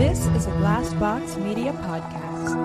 This is a Glass Box Media podcast.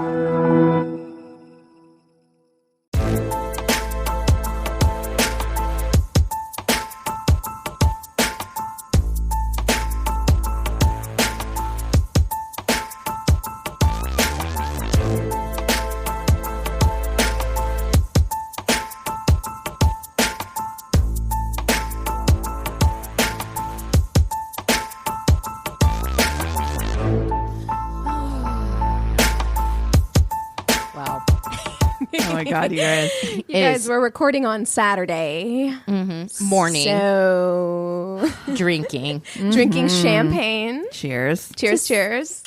Oh my God, you guys. You guys, we're recording on Saturday. Morning. So, Drinking. drinking champagne. Cheers. Cheers.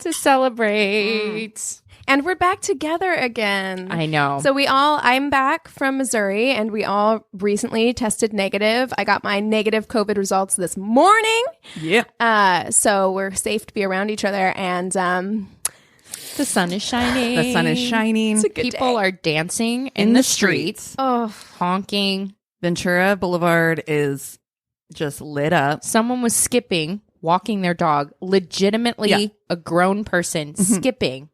To celebrate. And we're back together again. I know. So I'm back from Missouri, and we all recently tested negative. I got my negative COVID results this morning. Yeah. So we're safe to be around each other, and the sun is shining. The sun is shining. it's a good People day. are dancing in the streets. Oh, Honking. Ventura Boulevard is just lit up. Someone was skipping, walking their dog. Legitimately a grown person skipping.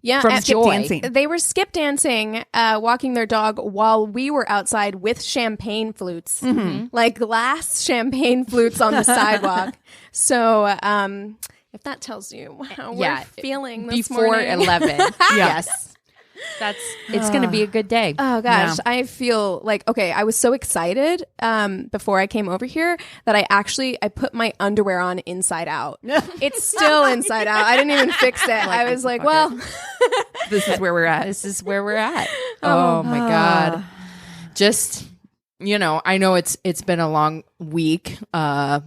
yeah. From and- joy. dancing. They were skip dancing, walking their dog while we were outside with champagne flutes, like glass champagne flutes on the sidewalk. So, if that tells you how we're feeling this Before morning. 11. Yes. It's going to be a good day. Oh gosh, Yeah. I feel like, okay, I was so excited before I came over here that I put my underwear on inside out. It's still inside out. I didn't even fix it. I was like, well, This is where we're at. This is where we're at. Oh my God. Just, I know it's been a long week. I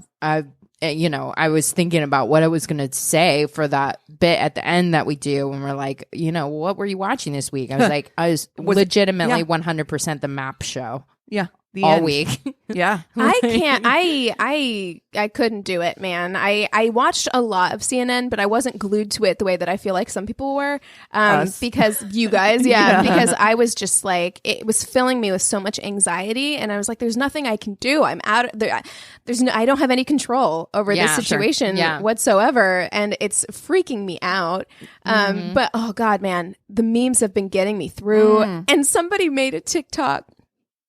was thinking about what I was going to say for that bit at the end that we do when we're like, what were you watching this week? I was like, I was legitimately 100% the MAP show Yeah. The all end. week. Yeah. I can't. I couldn't do it, man. I watched a lot of CNN, but I wasn't glued to it the way that I feel like some people were. Us. Because you guys, because I was just like, it was filling me with so much anxiety, and I was like, there's nothing I can do. I'm out. I don't have any control over this Sure. situation whatsoever, and it's freaking me out. But oh God, man, the memes have been getting me through. And somebody made a TikTok.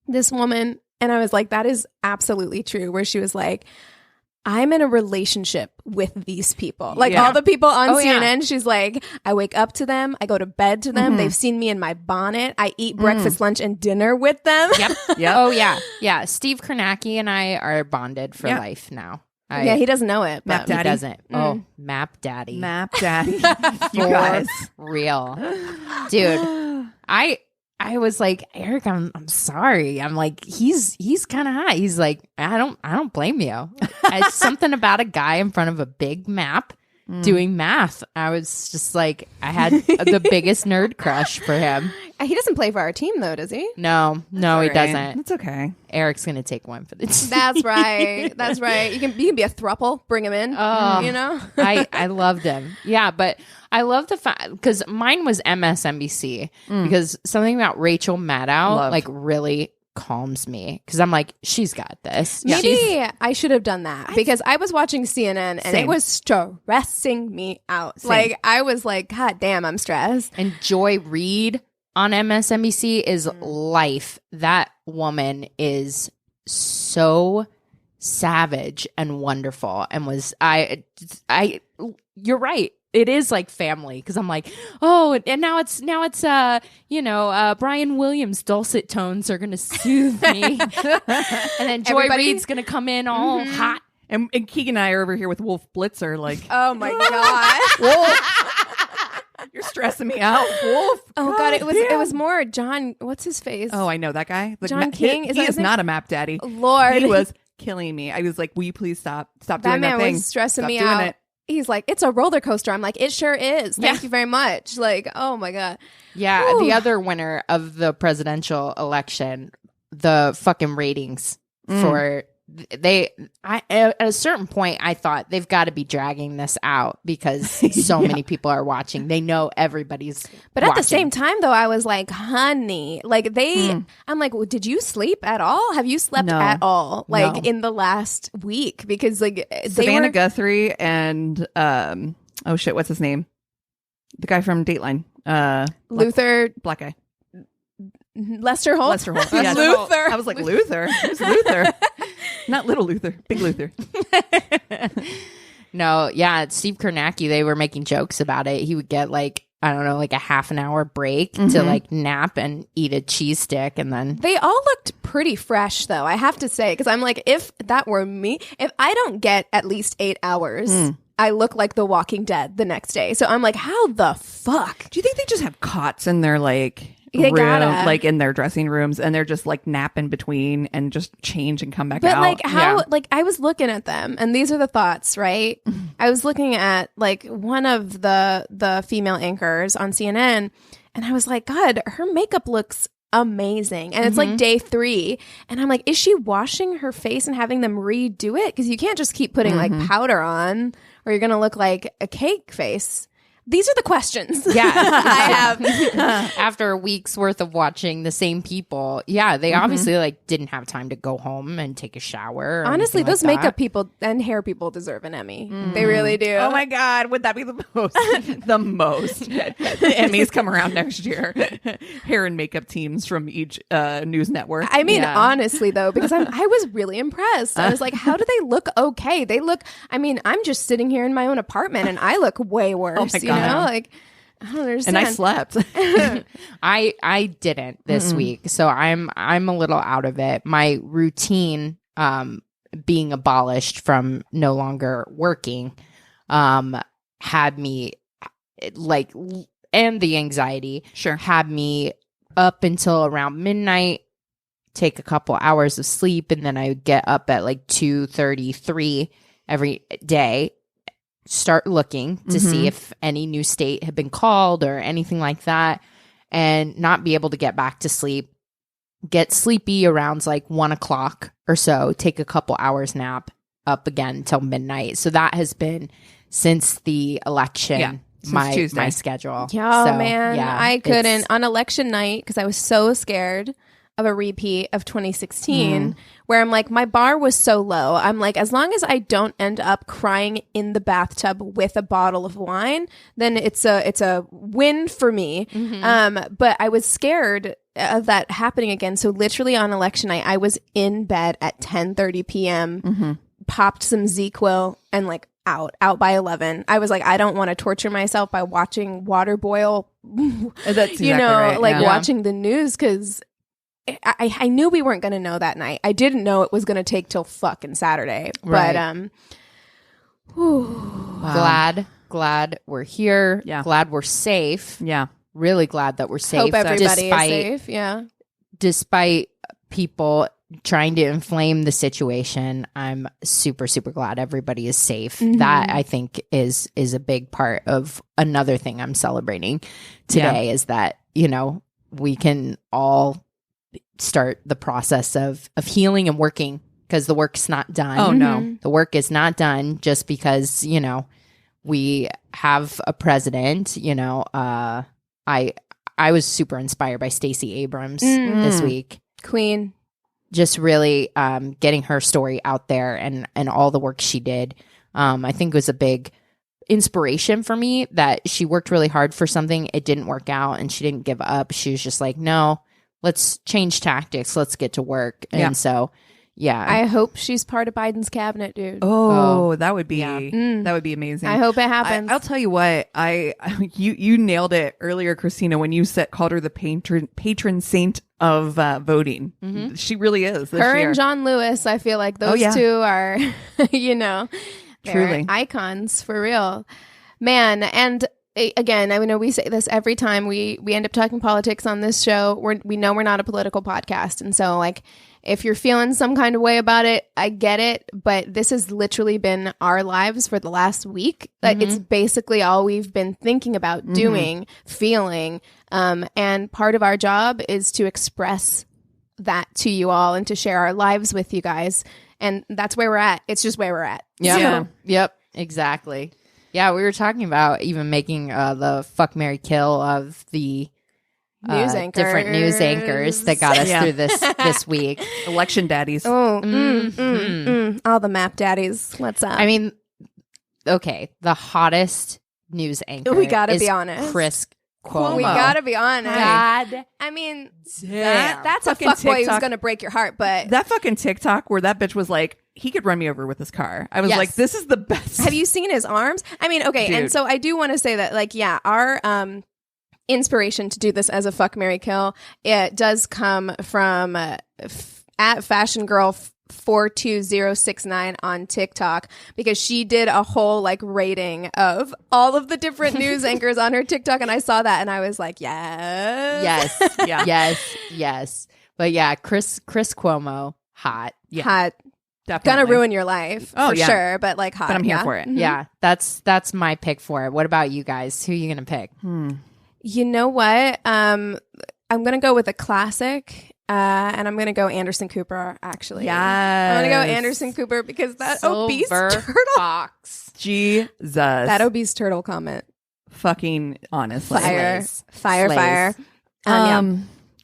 This woman, and I was like, that is absolutely true, where she was like, I'm in a relationship with these people. Like all the people on CNN, she's like, I wake up to them, I go to bed to them, they've seen me in my bonnet, I eat breakfast, lunch, and dinner with them. Yep. Yep. Oh, yeah. Yeah. Steve Kornacki and I are bonded for life now. Yeah, he doesn't know it. Map But Daddy. He doesn't. Oh, MAP Daddy. Map Daddy. You For guys. real. Dude, I was like, Eric, I'm sorry. I'm like, he's kind of hot. He's like, I don't blame you. It's something about a guy in front of a big map doing math. I was just like, I had the biggest nerd crush for him. he doesn't play for our team, though, does he? No, he doesn't. It's okay. Eric's gonna take one for the team. That's right. That's right. You can be a throuple. Bring him in. Oh. I I loved him. Yeah, but I love the fact because mine was MSNBC because something about Rachel Maddow like really calms me because I'm like, she's got this. Maybe I should have done that because I was watching CNN and Same. it was stressing me out. Same. Like I was like, God damn, I'm stressed. And Joy Reid on MSNBC is life. That woman is so savage and wonderful and was you're right. It is like family because I'm like, oh, and now it's Brian Williams' dulcet tones are gonna soothe me, and then Joy Reid's gonna come in all hot. And Keegan and I are over here with Wolf Blitzer, like, Oh my God. Wolf, you're stressing me out, Wolf. Oh God, it was more John. What's his face? Oh, I know that guy. Like, John King? Is He that is his name? not a map daddy. Lord, He was killing me. I was like, will you please stop that doing man that thing? was stressing Stop me doing out. it. He's like, it's a roller coaster. I'm like, it sure is. Thank you very much. Like, oh my God. Yeah, Whew. the other winner of the presidential election, the fucking ratings for at a certain point, I thought they've got to be dragging this out because so many people are watching. They know everybody's But at watching. the same time, though, I was like, honey, like I'm like, well, did you sleep at all? Have you slept No. at all? Like No. in the last week? Because like Savannah they were, Guthrie and oh shit, what's his name? The guy from Dateline. Luther. Black guy. Lester Holt. Lester Holt. Yeah, Luther. I was like, Luther? Who's Luther? Not little Luther. Big Luther. No, yeah, Steve Kornacki, they were making jokes about it. He would get like, I don't know, like a half an hour break to like nap and eat a cheese stick, and then They all looked pretty fresh, though, I have to say, because I'm like, if that were me, if I don't get at least 8 hours, I look like The Walking Dead the next day. So I'm like, how the fuck? Do you think they just have cots in their like They room, gotta. like in their dressing rooms, and they're just like nap in between and just change and come back But out? like how Yeah. like I was looking at them, and these are the thoughts, right? I was looking at like one of the female anchors on CNN, and I was like, God, her makeup looks amazing. And it's like day 3, and I'm like, is she washing her face and having them redo it? Because you can't just keep putting like powder on, or you're gonna look like a cake face. These are the questions. yeah, I have. after a week's worth of watching the same people, yeah, they obviously like didn't have time to go home and take a shower. Or Honestly, anything those like that. makeup people and hair people deserve an Emmy. They really do. Oh my God, would that be the most? The most. The Emmys come around next year. Hair and makeup teams from each news network. I mean, Yeah. honestly, though, because I was really impressed. I was like, how do they look okay? They look, I mean, I'm just sitting here in my own apartment, and I look way worse. Oh my You God. know, like, I don't understand. and I slept. I didn't this week, so I'm a little out of it. My routine being abolished from no longer working had me like, and the anxiety had me up until around midnight, take a couple hours of sleep, and then I would get up at like 2:33 every day, start looking to see if any new state had been called or anything like that, and not be able to get back to sleep, get sleepy around like 1 o'clock or so, take a couple hours nap, up again till midnight. So that has been since the election, since my Tuesday. schedule. Yeah, So, man, yeah, I couldn't it's- on election night because I was so scared of a repeat of 2016, where I'm like, my bar was so low. I'm like, as long as I don't end up crying in the bathtub with a bottle of wine, then it's a win for me. But I was scared of that happening again. So literally on election night, I was in bed at 10:30 p.m. Popped some ZQuil and like out by 11. I was like, I don't want to torture myself by watching water boil. That's exactly you know, right, like yeah. watching the news, because I knew we weren't going to know that night. I didn't know it was going to take till fucking Saturday. Right. But glad we're here. Yeah. Glad we're safe. Yeah. Really glad that we're safe. hope everybody despite, is safe. Yeah. Despite people trying to inflame the situation, I'm super, super glad everybody is safe. That I think is a big part of another thing I'm celebrating today is that, you know, we can all start the process of healing and working, because the work's not done. Oh, no. The work is not done just because, you know, we have a president. You know, I was super inspired by Stacey Abrams this week. Queen. Just really getting her story out there and all the work she did, I think was a big inspiration for me, that she worked really hard for something. It didn't work out and she didn't give up. She was just like, no, let's change tactics. Let's get to work. And so, yeah. I hope she's part of Biden's cabinet, dude. Oh, that would be that would be amazing. I hope it happens. I'll tell you what, you nailed it earlier, Christina, when you called her the patron saint of voting. She really is. This Her year. and John Lewis, I feel like those two are, you know, they're Truly. icons for real, man. And again, I know we say this every time we end up talking politics on this show. We know we're not a political podcast, and so like, if you're feeling some kind of way about it, I get it. But this has literally been our lives for the last week. It's basically all we've been thinking about doing, feeling. And part of our job is to express that to you all and to share our lives with you guys. And that's where we're at. It's just where we're at. Yeah. So- Yep. Exactly. Yeah. We were talking about even making the fuck, marry, kill of the News anchors. different news anchors that got us through this week. Election daddies. Oh, all the map daddies. What's up? I mean, okay, the hottest news anchor. We gotta is be honest. Chris Cuomo. We gotta be honest. God. I mean, Damn. that's a Fucking fuckboy who's TikTok. gonna break your heart. But That fucking TikTok where that bitch was like, he could run me over with his car. I was Yes. like, this is the best. have you seen his arms? I mean, okay. And Dude. so I do want to say that, like, yeah, our inspiration to do this as a fuck, marry, kill, it does come from at Fashion Girl 42069 on TikTok, because she did a whole like rating of all of the different news anchors on her TikTok, and I saw that and I was like, yes, Yeah. yes. But yeah, Chris Cuomo, hot. Yeah. hot, Definitely. gonna ruin your life Oh, for yeah. sure, but like hot. But I'm here yeah. for it. Mhm. Yeah, that's my pick for it. What about you guys? Who are you gonna pick? You know what? I'm gonna go with a classic. And I'm going to go Anderson Cooper, actually. Yes. I'm going to go Anderson Cooper because that obese turtle. Fox. Jesus. That obese turtle comment. fucking honestly. Fire. Slays. Fire. Slays. Fire. Yeah.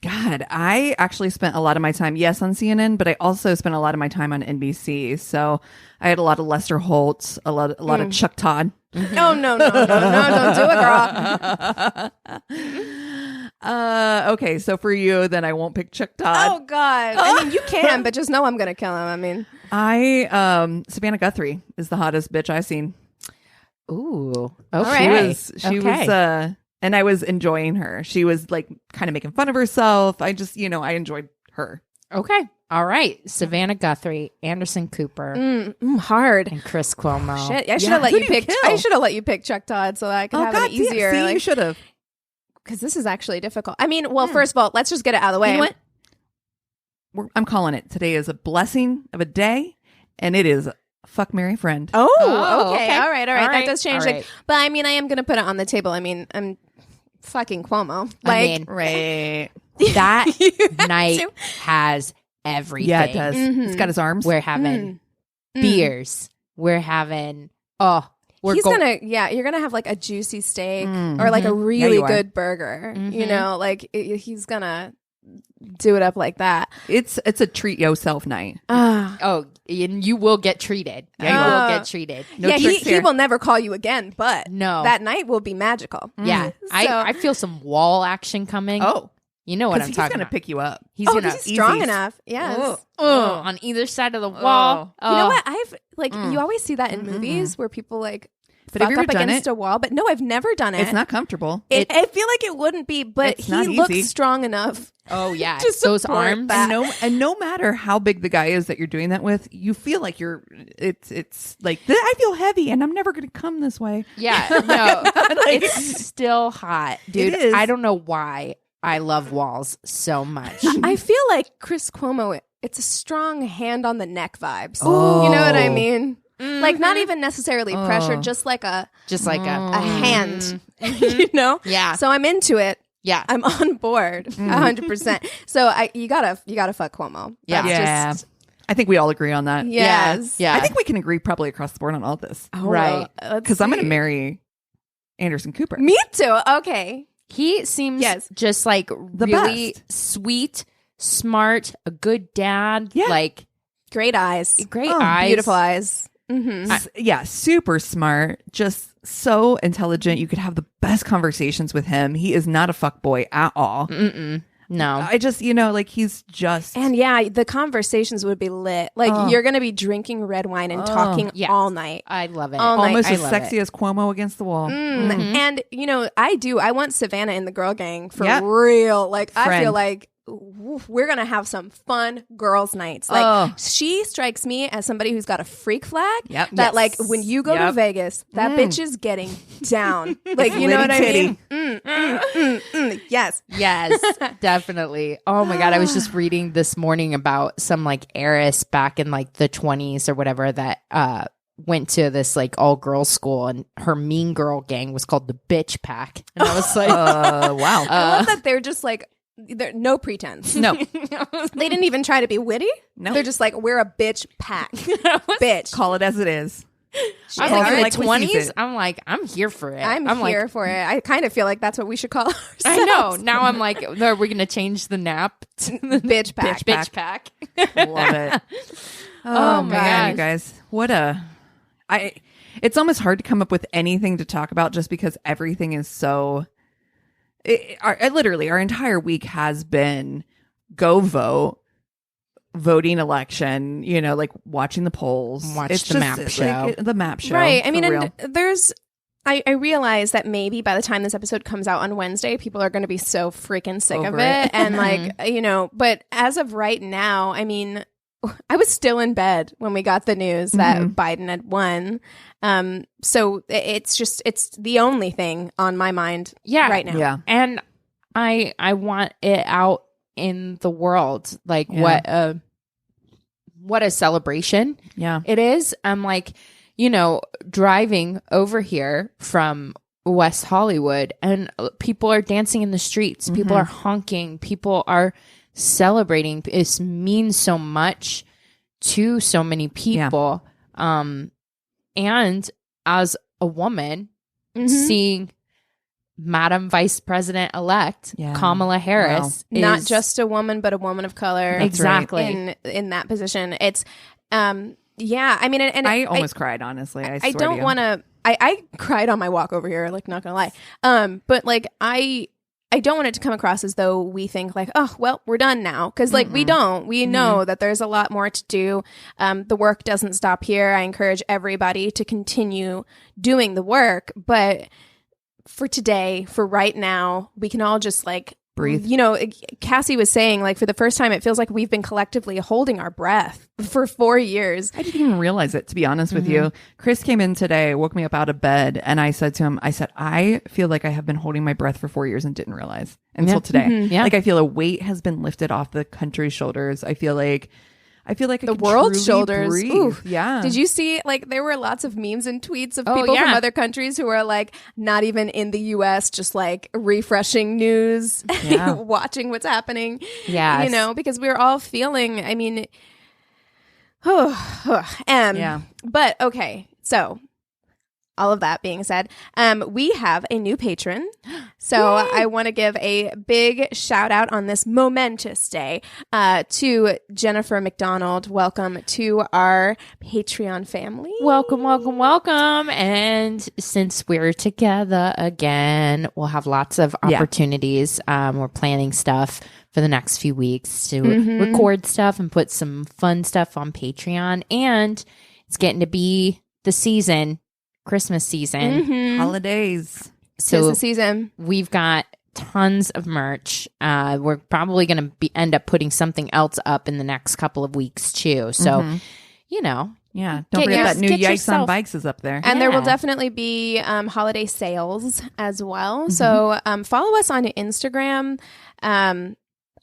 God, I actually spent a lot of my time, yes, on CNN, but I also spent a lot of my time on NBC. So I had a lot of Lester Holt, a lot of Chuck Todd. Oh, no, don't do it, girl. Okay, so for you, then I won't pick Chuck Todd. Oh, God. I mean, you can, but just know I'm going to kill him. I mean. Savannah Guthrie is the hottest bitch I've seen. Ooh. right. She was, and I was enjoying her. She was like kind of making fun of herself. I just, I enjoyed her. Okay. All right. Savannah Guthrie, Anderson Cooper, Hard. and Chris Cuomo. Shit. I should Yeah, have let who you do you pick. kill? I should have let you pick Chuck Todd so that I could have God it easier. damn. See, like, you should have. because this is actually difficult. I mean, well, first of all, let's just get it out of the way. You know what? I'm calling it. Today is a blessing of a day, and it is fuck, marry, friend. Oh, Oh, okay. okay. All right. That right, does change all it. right. But I mean, I am going to put it on the table. I mean, I'm fucking Cuomo. I Like, mean, Right. that You have night to. has everything. Yeah, it does. Mhm. It's got his arms. We're having beers. We're having we're He's go- gonna, you're gonna have like a juicy steak Mhm. or like a really you are. good burger. You Mhm. know, like he's gonna do it up like that. It's a treat yourself night. Oh, and you will get treated. Yeah, you you will will. get treated. No yeah, tricks he here. will never call you again, but No. that night will be magical. Yeah. I feel some wall action coming. Oh, You know what because I'm he's talking gonna about. pick you up. He's Oh, gonna he's strong easy. enough. Yes. on either side of the wall. You know what? I've like you always see that in movies where people like But have fuck you ever up done against it? a wall. But no, I've never done it. It's not comfortable. I feel like it wouldn't be, but It's not he looks easy. strong enough. Oh yeah, To those support arms. that. And no matter how big the guy is that you're doing that with, you feel like it's like I feel heavy and I'm never going to come this way. Yeah, no, it's still hot, dude. It is. I don't know why I love walls so much. I feel like Chris Cuomo. It's a strong hand on the neck vibes. Oh. You know what I mean? Like not even necessarily pressure, Oh. just like a Just like a hand. You know? Yeah. So I'm into it. yeah. I'm on board 100%. So you gotta fuck Cuomo. Yeah. That's Yeah. just- I think we all agree on that. yes. Yeah. I think we can agree probably across the board on all this. Oh, Right. let's Because I'm going to see. marry Anderson Cooper. Me too. Okay. He seems Yes. just like really best. sweet, smart, a good dad. Yeah. Like Great eyes. great Oh, eyes. Beautiful eyes. Mm-hmm. Yeah, super smart, just so intelligent. You could have the best conversations with him. He is not a fuckboy at all. No. I just, like he's just And yeah, the conversations would be lit. Like you're going to be drinking red wine and talking Yes. all night. I love it. All night. almost I as love sexy it. as Cuomo against the wall. And I want Savannah in the girl gang for Yep. real. Like I Friend. feel like we're gonna have some fun girls' nights. Like Oh. she strikes me as somebody who's got a freak flag. Yep. That Yes. like when you go to Yep. Vegas, that bitch is getting down. Like you know what I Litty mean? Yes. Yes, definitely. Oh my God. I was just reading this morning about some like heiress back in like the 20s or whatever that went to this like all girls school, and her mean girl gang was called the Bitch Pack. And I was like, Wow. I love that they're just like they're no pretense. No. They didn't even try to be witty. No. They're just like we're a bitch pack. Bitch. Call it as it is. I was Call like, it in like the we 20s, sees it. I'm like, I'm here for it. I'm like, here for it. I kind of feel like that's what we should call ourselves. I know. Now I'm like, are we going to change the nap to the Bitch pack. Bitch Pack? Love it. Oh man, my you guys. What it's almost hard to come up with anything to talk about just because everything is so. Literally, our entire week has been go vote, voting election, like watching the polls. Watch the map show. The map show. Right. I mean, real. and I realize that maybe by the time this episode comes out on Wednesday, people are going to be so freaking sick of it. And but as of right now, I mean, I was still in bed when we got the news that Biden had won. So it's the only thing on my mind right now. Yeah. And I want it out in the world. Like what a celebration it is. I'm like, driving over here from West Hollywood and people are dancing in the streets. People are honking. People are celebrating. It means so much to so many people. And as a woman, seeing Madam Vice President-elect Kamala Harris, not just a woman, but a woman of color. Exactly. In that position. It's, I mean, and I almost cried, honestly. I don't want to, I cried on my walk over here, like, not gonna lie. But like, I don't want it to come across as though we think like, oh, well, we're done now. Because like we don't. We know that there's a lot more to do. The work doesn't stop here. I encourage everybody to continue doing the work. But for today, for right now, we can all just like breathe. Cassie was saying like for the first time, it feels like we've been collectively holding our breath for 4 years. I didn't even realize it, to be honest with you. Chris came in today, woke me up out of bed, and I said to him, I feel like I have been holding my breath for 4 years and didn't realize until today. Like I feel a weight has been lifted off the country's shoulders. I feel like the world's shoulders. Ooh. Yeah. Did you see, like, there were lots of memes and tweets of people from other countries who are, like, not even in the U.S., just, like, refreshing news, watching what's happening. Yeah. Because we're all feeling, I mean, But, okay, so all of that being said, we have a new patron. So I want to give a big shout out on this momentous day to Jennifer McDonald. Welcome to our Patreon family. Welcome, welcome, welcome. And since we're together again, we'll have lots of opportunities. We're planning stuff for the next few weeks to record stuff and put some fun stuff on Patreon. And it's getting to be the season. Christmas season, holidays. So the season. We've got tons of merch. We're probably going to end up putting something else up in the next couple of weeks too. So, don't forget that new Yikes on Bikes is up there. And there will definitely be holiday sales as well. So follow us on Instagram.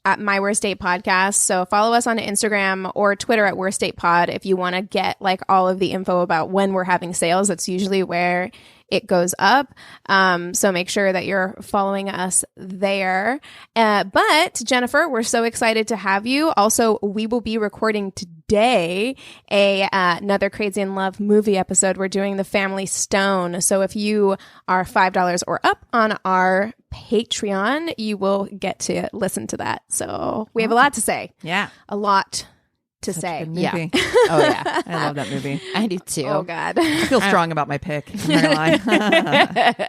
At My Worst Date Podcast. So follow us on Instagram or Twitter at Worst Date Pod if you want to get like all of the info about when we're having sales. That's usually where it goes up. So make sure that you're following us there. But Jennifer, we're so excited to have you. Also, we will be recording today another Crazy in Love movie episode. We're doing The Family Stone. So if you are $5 or up on our Patreon, you will get to listen to that. So we have a lot to say. Yeah. A lot to Such say. a good movie. Oh, yeah. I love that movie. I do too. Oh, God. I feel strong about my pick. I'm not gonna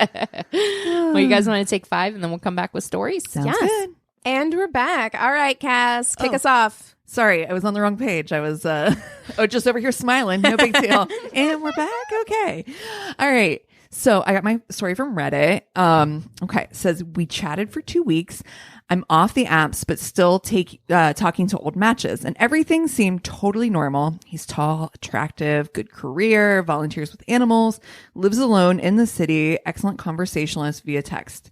lie. Well, you guys want to take 5 and then we'll come back with stories? Sounds good. And we're back. All right, Cass, kick us off. Sorry, I was on the wrong page. I was just over here smiling. No big deal. And we're back. Okay. All right. So I got my story from Reddit. Okay. It says, we chatted for 2 weeks. I'm off the apps, but still talking to old matches, and everything seemed totally normal. He's tall, attractive, good career, volunteers with animals, lives alone in the city, excellent conversationalist via text.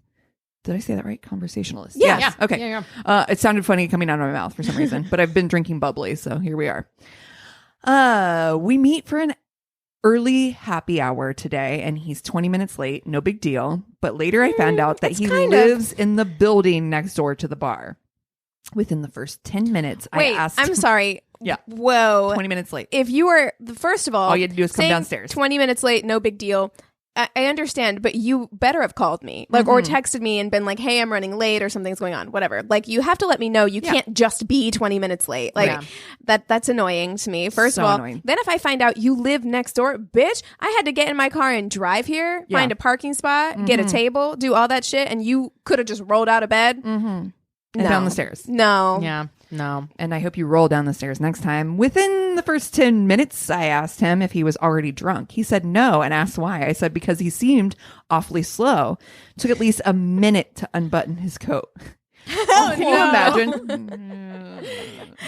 Did I say that right? Conversationalist. Yeah. Yes. Okay. Yeah. It sounded funny coming out of my mouth for some reason, but I've been drinking bubbly, so here we are. We meet for an early happy hour today, and he's 20 minutes late. No big deal. But later I found out that he lives in the building next door to the bar. Within the first 10 minutes, I asked... I'm sorry. Yeah. Whoa. 20 minutes late. If you were, first of all you had to do is come downstairs. 20 minutes late, no big deal. I understand, but you better have called me, like, or texted me and been like, hey, I'm running late or something's going on, whatever. Like, you have to let me know. You can't just be 20 minutes late. Like, that's annoying to me. First So of all, annoying. then if I find out you live next door, bitch, I had to get in my car and drive here, find a parking spot, get a table, do all that shit, and you could have just rolled out of bed. And down the stairs. No. Yeah. No. And I hope you roll down the stairs next time. Within the first 10 minutes, I asked him if he was already drunk. He said no and asked why. I said because he seemed awfully slow. Took at least a minute to unbutton his coat. Can you imagine?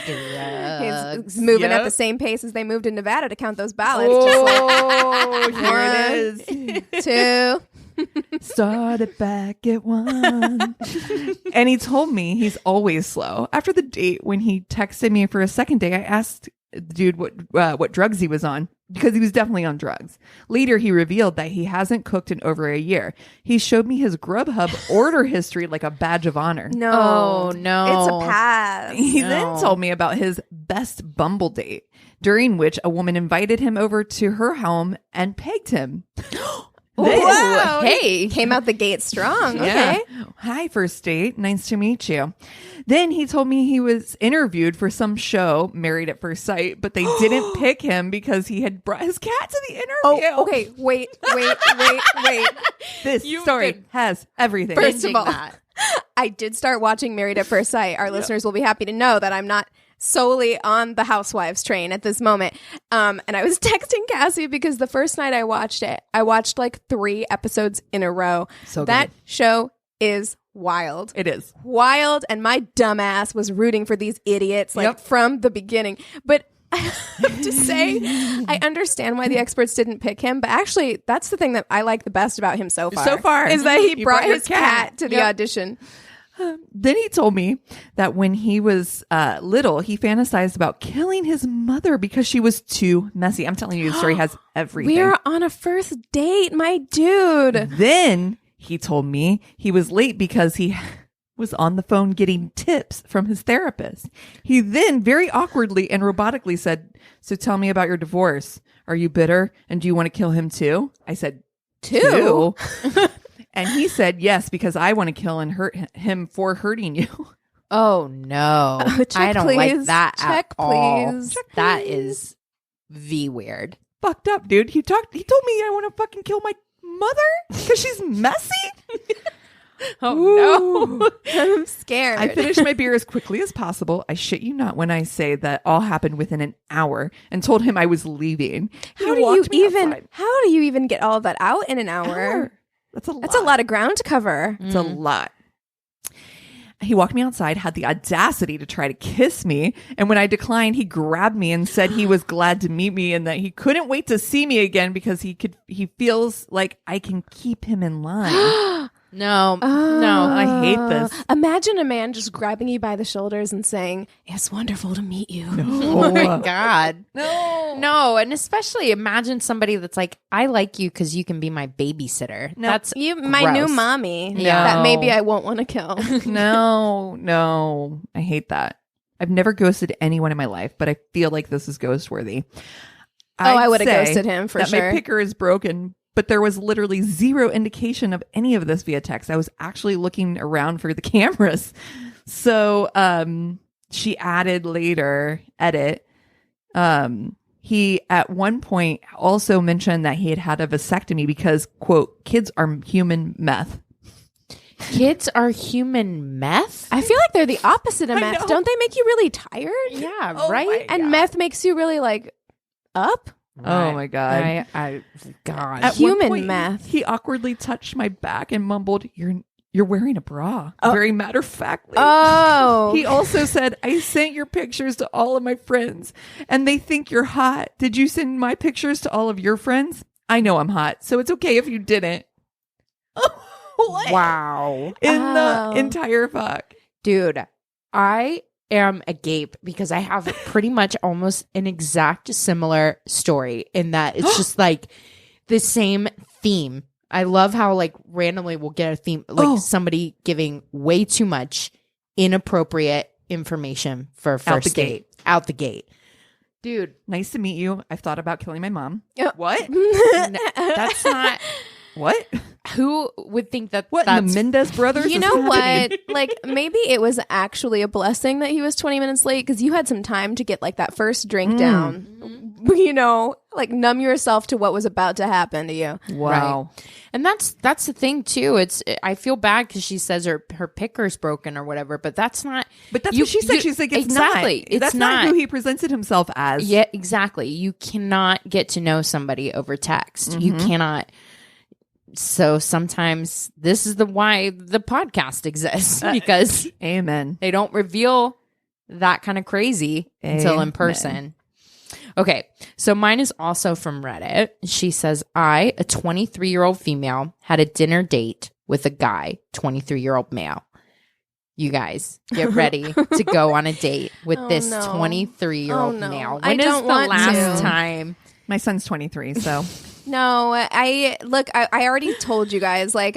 He's moving at the same pace as they moved in Nevada to count those ballots. Here it is. 2. Started back at 1. And he told me he's always slow. After the date, when he texted me for a second date, I asked the dude what drugs he was on, because he was definitely on drugs. Later, he revealed that he hasn't cooked in over a year. He showed me his Grubhub order history like a badge of honor. No. Oh, no. It's a pass. He then told me about his best Bumble date, during which a woman invited him over to her home and pegged him. Wow. Hey. Came out the gate strong. Yeah. Okay. Hi, first date. Nice to meet you. Then he told me he was interviewed for some show, Married at First Sight, but they didn't pick him because he had brought his cat to the interview. Oh, okay. Wait. This story has everything. First of Binging all, that. I did start watching Married at First Sight. Our listeners will be happy to know that I'm not solely on the Housewives train at this moment. And I was texting Cassie because the first night I watched it, I watched like 3 episodes in a row. So that good. show is wild. It is. Wild, and my dumbass was rooting for these idiots like from the beginning. But I have to say, I understand why the experts didn't pick him, but actually that's the thing that I like the best about him so far. Is that he brought your his cat to the audition. Then he told me that when he was little, he fantasized about killing his mother because she was too messy. I'm telling you, the story has everything. We're on a first date, my dude. Then he told me he was late because he was on the phone getting tips from his therapist. He then very awkwardly and robotically said, "So tell me about your divorce. Are you bitter? And do you want to kill him too?" I said, "Two?" And he said, "Yes, because I want to kill and hurt him for hurting you." Oh, no. Check, I don't please. like that Check, at all. please. Check, That please. is V weird. Fucked up, dude. He told me I want to fucking kill my mother because she's messy. Oh, no. I'm scared. I finished my beer as quickly as possible. I shit you not when I say that all happened within an hour, and told him I was leaving. How do you even get all of that out in an hour? That's a lot. That's a lot of ground to cover. It's a lot. He walked me outside, had the audacity to try to kiss me. And when I declined, he grabbed me and said he was glad to meet me and that he couldn't wait to see me again because he feels like I can keep him in line. No. I hate this. Imagine a man just grabbing you by the shoulders and saying, "It's wonderful to meet you." Oh my God. No. And especially imagine somebody that's like, "I like you because you can be my babysitter." No. That's my new gross. mommy No. that maybe I won't want to kill. No. I hate that. I've never ghosted anyone in my life, but I feel like this is ghost worthy. I would have say ghosted him for that sure. my picker is broken, but there was literally zero indication of any of this via text. I was actually looking around for the cameras. So she added later, he at one point also mentioned that he had a vasectomy because, quote, kids are human meth. Kids are human meth? I feel like they're the opposite of I meth. know. Don't they make you really tired? Yeah, Oh right? my And God. meth makes you really like up? Oh my God. God. At Human one point, meth. He awkwardly touched my back and mumbled, You're wearing a bra. Very matter of factly. Oh. He also said, "I sent your pictures to all of my friends and they think you're hot. Did you send my pictures to all of your friends? I know I'm hot, so it's okay if you didn't." What? Wow. In Oh. the entire fuck. Dude, I am agape because I have pretty much almost an exact similar story in that it's just like the same theme. I love how like randomly we'll get a theme, like somebody giving way too much inappropriate information for a first date out the gate. Dude, Nice to meet you. I've thought about killing my mom. Yeah. What? that's not What? Who would think that? What? That's The Mendez brothers? You is know happening? what? Like, maybe it was actually a blessing that he was 20 minutes late because you had some time to get like that first drink down. You know, like numb yourself to what was about to happen to you. Wow. Right. And that's the thing too. I feel bad because she says her picker's broken or whatever, but that's not. But that's what she said. She's like, it's exactly. not. It's that's not who he presented himself as. Yeah, exactly. You cannot get to know somebody over text. You cannot. So sometimes this is why the podcast exists, because Amen. they don't reveal that kind of crazy until in person. Okay, so mine is also from Reddit. She says, I, a 23-year-old female, had a dinner date with a guy, 23-year-old male. You guys, get ready to go on a date with this 23-year-old male. When is the last time? My son's 23, so. No, I already told you guys, like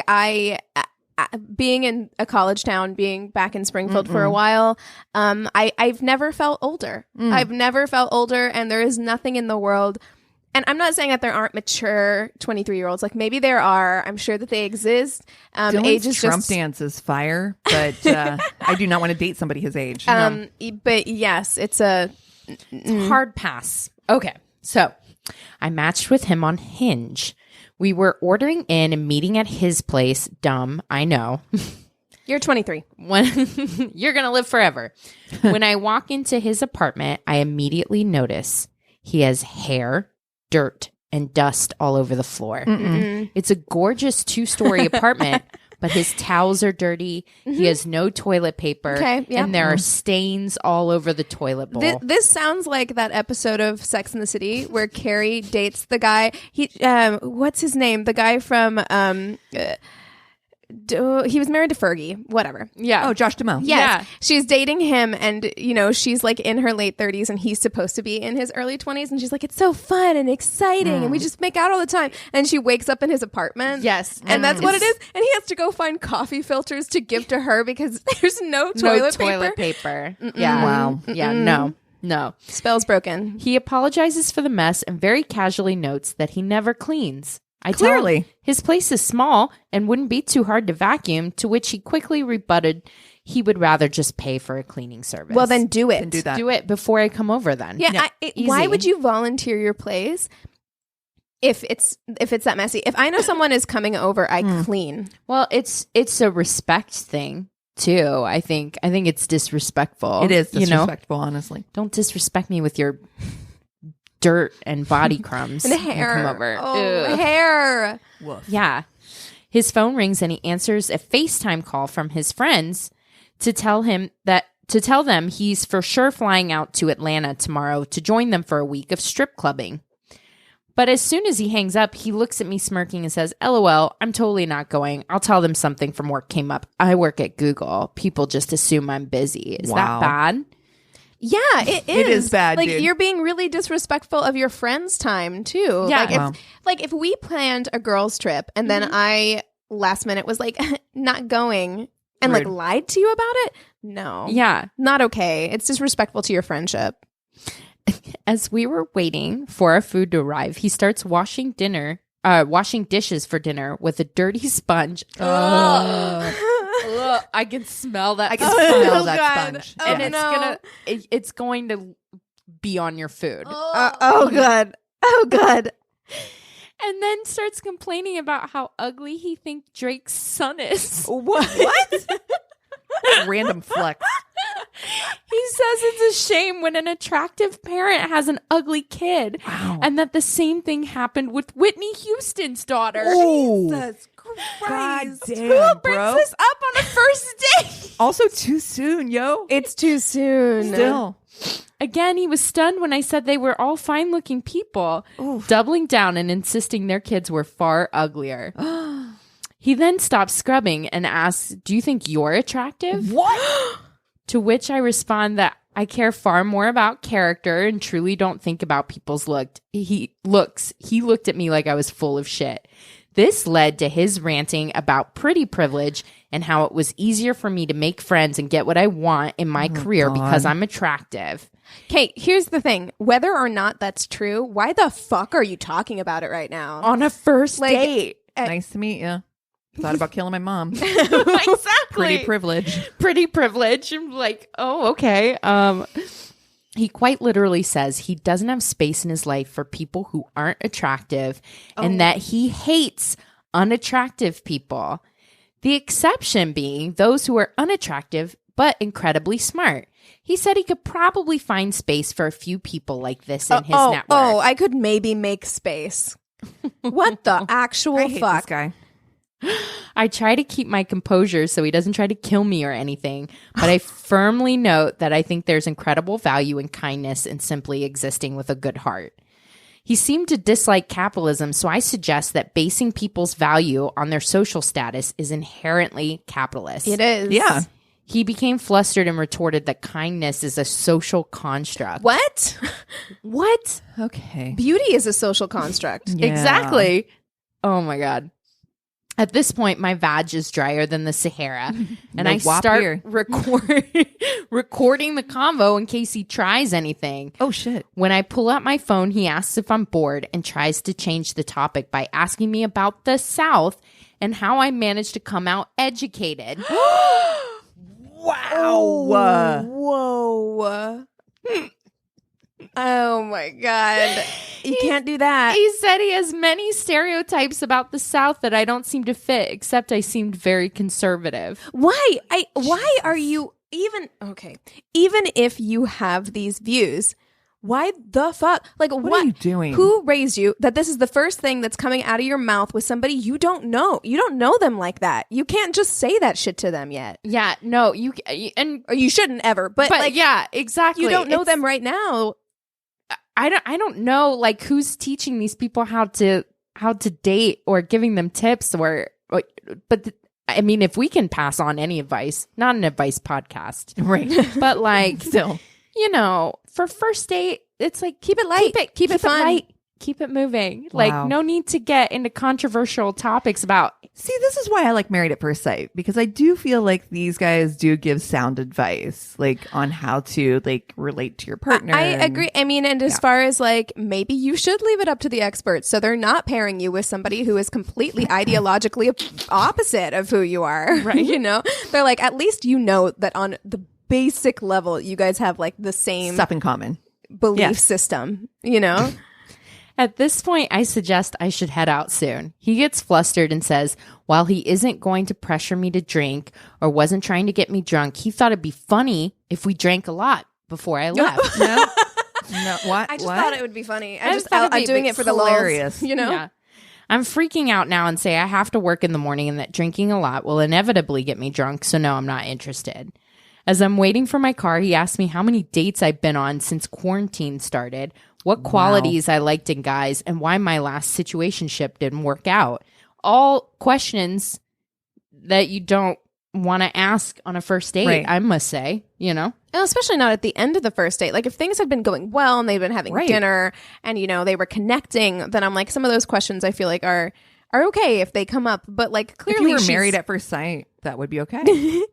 being in a college town, being back in Springfield for a while, I've never felt older. I've never felt older, and there is nothing in the world. And I'm not saying that there aren't mature 23-year-olds. Like, maybe there are. I'm sure that they exist. Age is Trump just dance is fire, but I do not want to date somebody his age. No. But yes, it's a hard pass. Okay, so I matched with him on Hinge. We were ordering in and meeting at his place. Dumb, I know. You're 23. When you're going to live forever. When I walk into his apartment, I immediately notice he has hair, dirt, and dust all over the floor. It's a gorgeous 2-story apartment, but his towels are dirty. He has no toilet paper. And there are stains all over the toilet bowl. This sounds like that episode of Sex and the City where Carrie dates the guy. He what's his name? The guy from he was married to Fergie, whatever. Oh, Josh Duhamel. Yes. Yeah. She's dating him, and, you know, she's like in her late 30s and he's supposed to be in his early 20s. And she's like, it's so fun and exciting. And we just make out all the time. And she wakes up in his apartment. Yes. And that's what it is. And he has to go find coffee filters to give to her because there's no toilet paper. Yeah. Wow. Yeah. No. Spell's broken. He apologizes for the mess and very casually notes that he never cleans. I Clearly. tell him his place is small and wouldn't be too hard to vacuum, to which he quickly rebutted he would rather just pay for a cleaning service. Well, then do it. Can do that. Do it before I come over then. Yeah. Easy. Why would you volunteer your place if it's that messy? If I know someone is coming over, I clean. Well, it's a respect thing too. I think it's disrespectful. It is You know? disrespectful, honestly. Don't disrespect me with your dirt and body crumbs. And hair. Come over. Oh, Ugh. hair. Woof. Yeah. His phone rings and he answers a FaceTime call from his friends to tell them he's for sure flying out to Atlanta tomorrow to join them for a week of strip clubbing. But as soon as he hangs up, he looks at me smirking and says, LOL, I'm totally not going. I'll tell them something from work came up. I work at Google. People just assume I'm busy. Is that bad? Yeah, it is. It is bad, like, dude. you're being really disrespectful of your friends' time, too. Yeah. If we planned a girls' trip and then I, last minute, was like, not going and, Rude. like, lied to you about it, no. Yeah. Not okay. It's disrespectful to your friendship. As we were waiting for our food to arrive, he starts washing dishes for dinner with a dirty sponge. Ugh, I can smell that. I can smell that God. sponge. Oh, and no. it's going to be on your food. Oh, God. Oh, God. And then starts complaining about how ugly he thinks Drake's son is. What? Random flex. He says it's a shame when an attractive parent has an ugly kid. Wow. And that the same thing happened with Whitney Houston's daughter. Oh, Jesus God Christ. damn, Who brings bro. this up on a first date? Also too soon, yo. It's too soon. Still. Again, he was stunned when I said they were all fine-looking people, doubling down and insisting their kids were far uglier. He then stops scrubbing and asks, do you think you're attractive? What? To which I respond that I care far more about character and truly don't think about people's looks. He looked at me like I was full of shit. This led to his ranting about pretty privilege and how it was easier for me to make friends and get what I want in my career because I'm attractive. Okay, here's the thing. Whether or not that's true, why the fuck are you talking about it right now? On a first Like, date. Nice to meet you. Thought about killing my mom. Exactly. Pretty privilege. Pretty privilege. I'm like, oh, okay. He quite literally says he doesn't have space in his life for people who aren't attractive and that he hates unattractive people. The exception being those who are unattractive but incredibly smart. He said he could probably find space for a few people like this in his network. Oh, I could maybe make space. What the actual I hate fuck? this guy. I try to keep my composure so he doesn't try to kill me or anything, but I firmly note that I think there's incredible value in kindness and simply existing with a good heart. He seemed to dislike capitalism, so I suggest that basing people's value on their social status is inherently capitalist. It is. Yeah. He became flustered and retorted that kindness is a social construct. What? What? Okay. Beauty is a social construct. Yeah. Exactly. Oh my God. At this point, my vag is drier than the Sahara, and I start recording the convo in case he tries anything. Oh, shit. When I pull out my phone, he asks if I'm bored and tries to change the topic by asking me about the South and how I managed to come out educated. Wow. Whoa. Oh my God. You can't do that. He said he has many stereotypes about the South that I don't seem to fit, except I seemed very conservative. Why are you even if you have these views, why the fuck? Like, what are you doing? Who raised you that this is the first thing that's coming out of your mouth with somebody you don't know? You don't know them like that. You can't just say that shit to them yet. Yeah, no, Or you shouldn't ever. But like, yeah, exactly. you don't know them right now. I don't know like who's teaching these people how to date or giving them tips I mean, if we can pass on any advice, not an advice podcast, Right. but like Still. you know, for first date, it's like Keep it light. Keep it fun. light. Keep it moving. Wow. Like, no need to get into controversial topics about. See, this is why I like Married at First Sight, because I do feel like these guys do give sound advice, like on how to like relate to your partner. I agree. I mean, and as far as like, maybe you should leave it up to the experts. So they're not pairing you with somebody who is completely ideologically opposite of who you are. Right. You know, they're like, at least you know that on the basic level, you guys have like the same Stuff in common. belief system, you know? At this point, I suggest I should head out soon. He gets flustered and says, while he isn't going to pressure me to drink or wasn't trying to get me drunk, he thought it'd be funny if we drank a lot before I left. No. What? I just what? thought it would be funny. I just thought it'd I'm be doing it for the hilarious. lulz, you know? Yeah. I'm freaking out now and say I have to work in the morning and that drinking a lot will inevitably get me drunk, so no, I'm not interested. As I'm waiting for my car, he asked me how many dates I've been on since quarantine started, what qualities I liked in guys, and why my last situationship didn't work out. All questions that you don't want to ask on a first date, Right. I must say, you know? Well, especially not at the end of the first date. Like if things had been going well and they've been having Right. dinner and, you know, they were connecting, then I'm like, some of those questions I feel like are okay if they come up. But like If clearly you were she's married at first sight, that would be okay.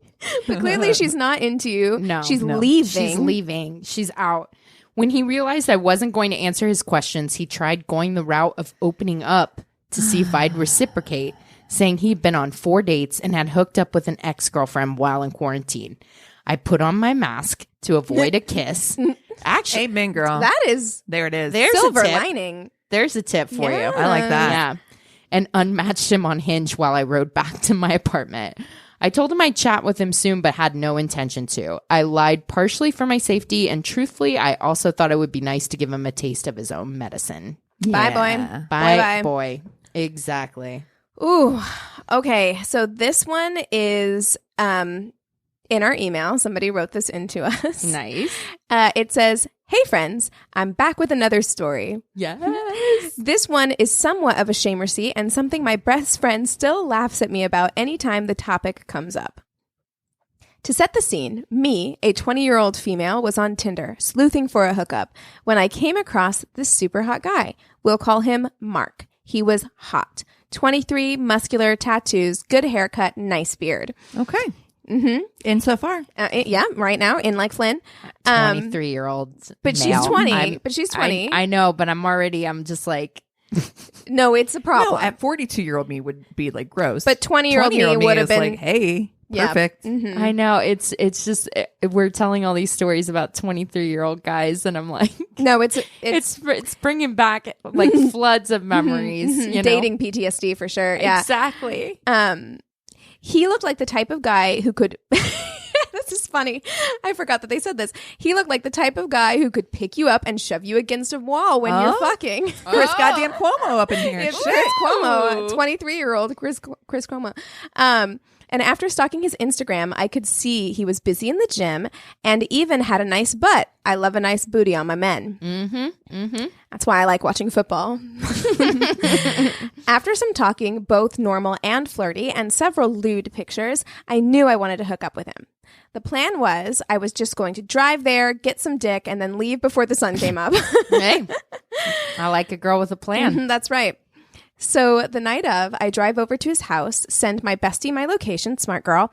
but clearly she's not into you. No. She's No. leaving. She's leaving. She's out. When he realized I wasn't going to answer his questions, he tried going the route of opening up to see if I'd reciprocate, saying he'd been on 4 dates and had hooked up with an ex-girlfriend while in quarantine. I put on my mask to avoid a kiss. Actually, Amen, girl. That is There it is. There's silver a tip. lining. There's a tip for you. I like that. Yeah. And unmatched him on Hinge while I rode back to my apartment. I told him I'd chat with him soon, but had no intention to. I lied partially for my safety, and truthfully, I also thought it would be nice to give him a taste of his own medicine. Bye, boy. Yeah. Bye. boy. Exactly. Ooh. Okay. So this one is in our email. Somebody wrote this into us. Nice. It says, "Hey friends, I'm back with another story. Yes. This one is somewhat of a shame receipt and something my best friend still laughs at me about anytime the topic comes up. To set the scene, me, a 20-year-old female, was on Tinder, sleuthing for a hookup, when I came across this super hot guy. We'll call him Mark. He was hot. 23, muscular, tattoos, good haircut, nice beard. Okay. Mm-hmm. In so far. Yeah, right now, in like Flynn. 23-year-old But male. she's 20. But she's 20. I know, but I'm just like, No, it's a problem. No, at 42-year-old me would be like gross. But 20-year-old me would have is been like, hey, perfect. Mm-hmm. I know. It's just we're telling all these stories about 23-year-old guys, and I'm like, no, it's bringing back like floods of memories. You know? dating PTSD for sure. Yeah, exactly. He looked like the type of guy who could. This is funny. I forgot that they said this. He looked like the type of guy who could pick you up and shove you against a wall when you're fucking. Chris goddamn Cuomo up in here. It's Chris Cuomo, 23-year-old Chris Cuomo. And after stalking his Instagram, I could see he was busy in the gym and even had a nice butt. I love a nice booty on my men. Mm-hmm. Mm-hmm. That's why I like watching football. After some talking, both normal and flirty, and several lewd pictures, I knew I wanted to hook up with him. The plan was I was just going to drive there, get some dick, and then leave before the sun came up. Hey, I like a girl with a plan. That's right. So the night of, I drive over to his house, send my bestie my location, smart girl,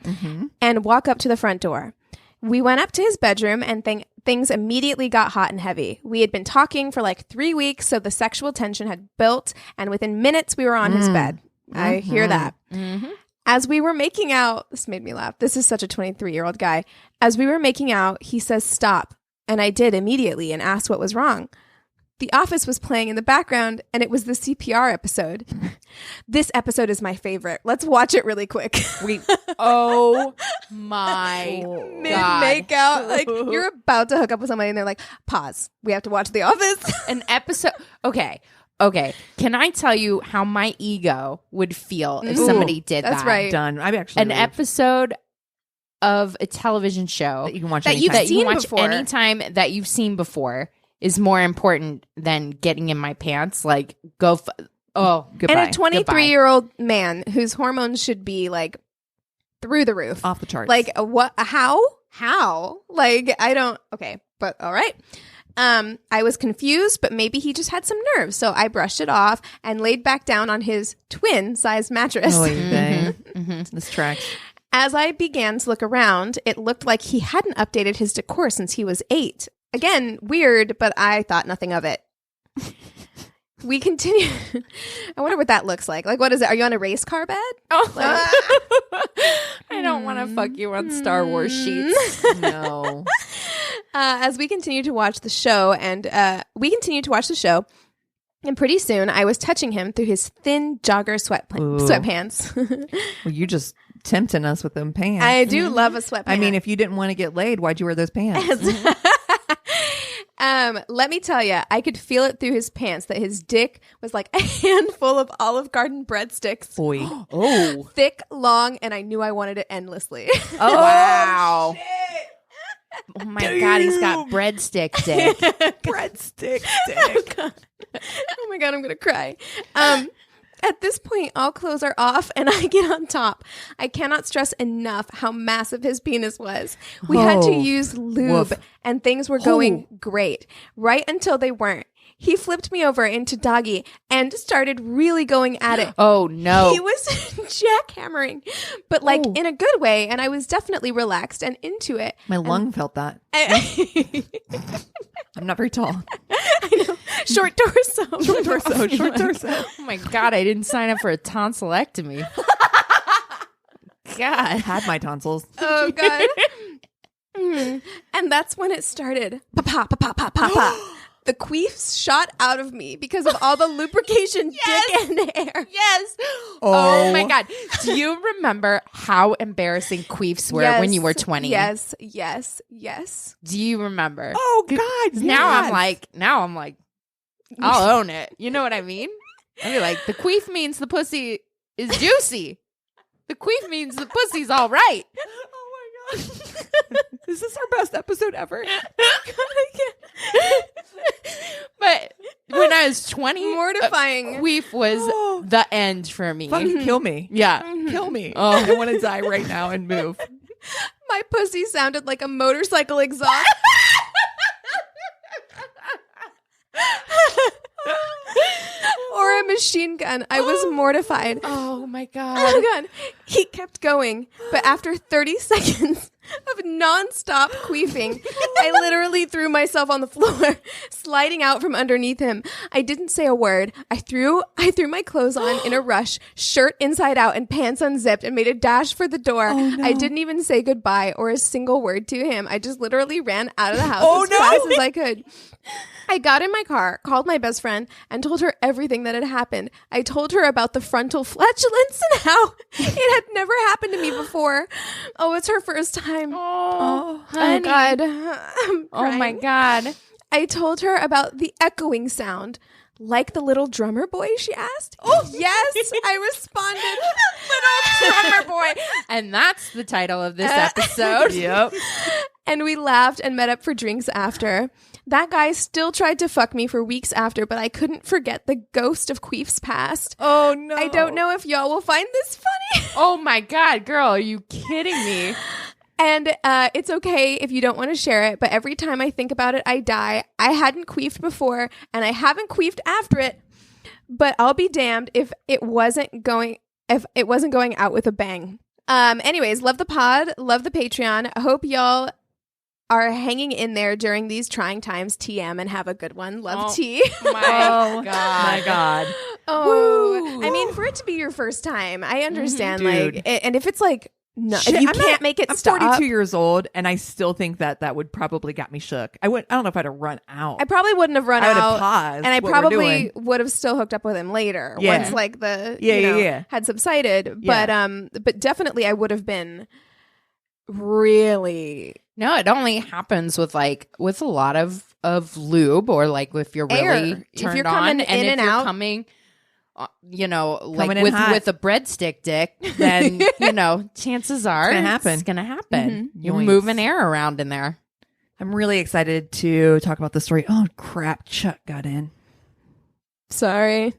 and walk up to the front door. We went up to his bedroom and things immediately got hot and heavy. We had been talking for like 3 weeks, so the sexual tension had built, and within minutes we were on his bed. I hear that. As we were making out, this made me laugh. This is such a 23-year-old guy. As we were making out, he says, stop. And I did immediately and asked what was wrong. The Office was playing in the background, and it was the CPR episode. This episode is my favorite. Let's watch it really quick. Oh my God. Mid-makeout. Like, you're about to hook up with somebody, and they're like, pause. We have to watch The Office. An episode. Okay. Can I tell you how my ego would feel if somebody did that? That's right. Done. I've actually An episode of a television show that you can watch that anytime. you've seen before. Anytime that you've seen before is more important than getting in my pants. Like, goodbye. And a 23-year-old man whose hormones should be like through the roof, off the charts. Like, what? How? Like, I don't. Okay, but all right. I was confused, but maybe he just had some nerves, so I brushed it off and laid back down on his twin-sized mattress. Oh, this tracks. As I began to look around, it looked like he hadn't updated his decor since he was 8. Again, weird, but I thought nothing of it. We continue. I wonder what that looks like. Like, what is it? Are you on a race car bed? Oh, I don't want to fuck you on Star Wars sheets. No. As we continue to watch the show, and pretty soon I was touching him through his thin jogger sweatpants. Well, you just tempting us with them pants. I do love a sweatpants. I mean, if you didn't want to get laid, why'd you wear those pants? Let me tell you, I could feel it through his pants that his dick was like a handful of Olive Garden breadsticks. Boy. Oh. Thick, long, and I knew I wanted it endlessly. Oh, wow. Oh my God, he's got breadstick dick. Breadstick dick. Oh my God, I'm going to cry. At this point, all clothes are off and I get on top. I cannot stress enough how massive his penis was. We had to use lube and things were going great right until they weren't. He flipped me over into doggy and started really going at it. Oh, no. He was jackhammering, but like in a good way. And I was definitely relaxed and into it. My lung felt that. I'm not very tall. I know. Short torso. Short torso. Oh my God, I didn't sign up for a tonsillectomy. God. I had my tonsils. Oh, God. And that's when it started. Pa-pa. The queefs shot out of me because of all the lubrication, dick, and hair. Yes. Oh my God. Do you remember how embarrassing queefs were when you were 20? Yes. Do you remember? Oh God. Yes. Now I'm like, I'll own it. You know what I mean? I'll be like, the queef means the pussy is juicy. The queef means the pussy's all right. Oh my God. Is this our best episode ever? But when I was 20, mortifying. Queef was the end for me. Fucking kill me. Yeah. Kill me. Oh. I want to die right now and move. My pussy sounded like a motorcycle exhaust. Or a machine gun. I was mortified. Oh my God. Oh my God. He kept going, but after 30 seconds, of nonstop queefing. I literally threw myself on the floor, sliding out from underneath him. I didn't say a word. I threw my clothes on in a rush, shirt inside out and pants unzipped, and made a dash for the door. Oh, no. I didn't even say goodbye or a single word to him. I just literally ran out of the house as fast as I could. I got in my car, called my best friend, and told her everything that had happened. I told her about the frontal flatulence and how it had never happened to me before. Oh, it's her first time. Oh, my God. Oh, my God. I told her about the echoing sound. Like the little drummer boy, she asked. Oh, yes, I responded. Little drummer boy. And that's the title of this episode. Yep. And we laughed and met up for drinks after. That guy still tried to fuck me for weeks after, but I couldn't forget the ghost of Queef's past. Oh, no. I don't know if y'all will find this funny. Oh, my God, girl. Are you kidding me? And it's okay if you don't want to share it, but every time I think about it, I die. I hadn't queefed before, and I haven't queefed after it, but I'll be damned if it wasn't going out with a bang. Anyways, love the pod, love the Patreon. I hope y'all are hanging in there during these trying times. TM, and have a good one. Love, T. My God. My God. Oh, Woo. I mean, for it to be your first time, I understand. Dude. Like, and if it's like, no, Shit, if you can't make it I'm stop. 42 years old, and I still think that would probably got me shook. I don't know if I'd have run out. I probably wouldn't have run I would have out, paused, and I what we're probably doing. would have still hooked up with him later Yeah. once like the Yeah. had subsided. Yeah. But definitely I would have been really No, it only happens with a lot of lube, or like if you're really Air. If turned you're on, coming and in if and you're out. coming, Coming in hot. with a breadstick dick, then chances are gonna happen. It's gonna happen. You're Yoinks. moving air around in there. I'm really excited to talk about the story. Oh, crap. Chuck got in. sorry.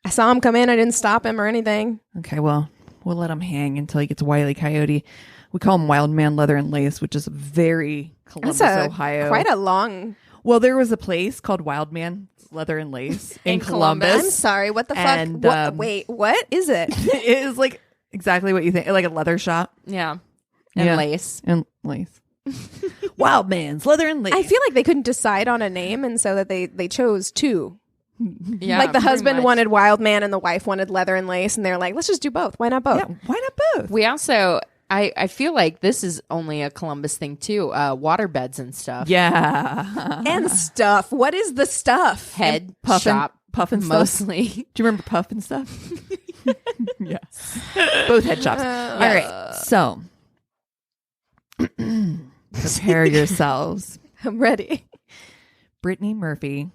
I saw him come in. I didn't stop him or anything. Okay, well, we'll let him hang until he gets Wile E. Coyote. We call him Wild Man Leather and Lace, which is very Columbus, Ohio. Quite a long. Well, there was a place called Wild Man Leather and Lace in Columbus. I'm sorry. What the fuck? And, Wait, what is it? It is like exactly what you think, like a leather shop. Yeah, and Yeah. lace. And lace. Wild Man's Leather and Lace. I feel like they couldn't decide on a name, and so that they chose two. Yeah, like the pretty husband much. wanted Wild Man and the wife wanted Leather and Lace, and they're like, let's just do both. Why not both? Yeah, why not both? We also, I feel like this is only a Columbus thing too. Water beds and stuff. Yeah. And stuff. What is the stuff? Head Puff shop Puff and mostly. stuff. Do you remember Puff and stuff? Yes. Both head shops. All right. So prepare yourselves. I'm ready. Brittany Murphy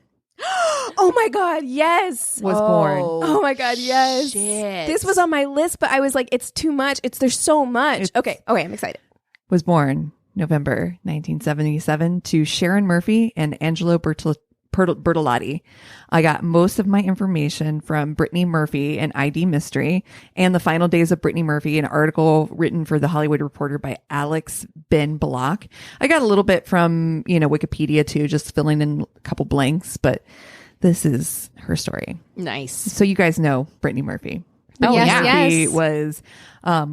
Oh my God, yes. was born. Oh my God, yes. Shit. This was on my list, but I was like, it's too much. There's so much. Okay, I'm excited. Was born November 1977 to Sharon Murphy and Angelo Bertolotti. I got most of my information from Brittany Murphy, an ID mystery, and The Final Days of Brittany Murphy, an article written for The Hollywood Reporter by Alex Ben Block. I got a little bit from, Wikipedia too, just filling in a couple blanks, but this is her story. Nice. So you guys know Brittany Murphy. Oh, Yes, yeah. Murphy yes. was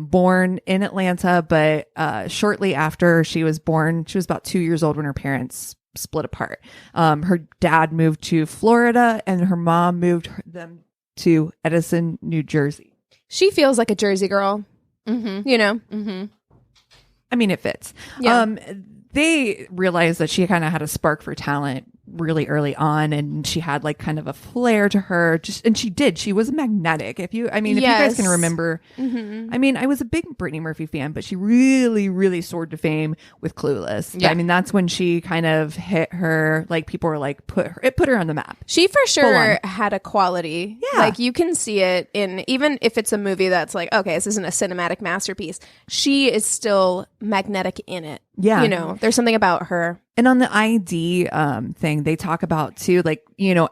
born in Atlanta, but shortly after she was born, she was about 2 years old when her parents split apart. Her dad moved to Florida and her mom moved them to Edison, New Jersey. She feels like a Jersey girl. Mm-hmm. Mm-hmm. I mean, it fits. Yeah. They realized that she kind of had a spark for talent really early on, and she had like kind of a flair to her. And she was magnetic. If you guys can remember, Mm-hmm. I mean, I was a big Brittany Murphy fan, but she really, really soared to fame with Clueless. Yeah. I mean, that's when she kind of hit her, like people were like, put her on the map. She for Full sure on. had a quality. Yeah. Like you can see it in, even if it's a movie that's like, okay, this isn't a cinematic masterpiece. She is still magnetic in it. Yeah. There's something about her. And on the ID thing, they talk about too, like,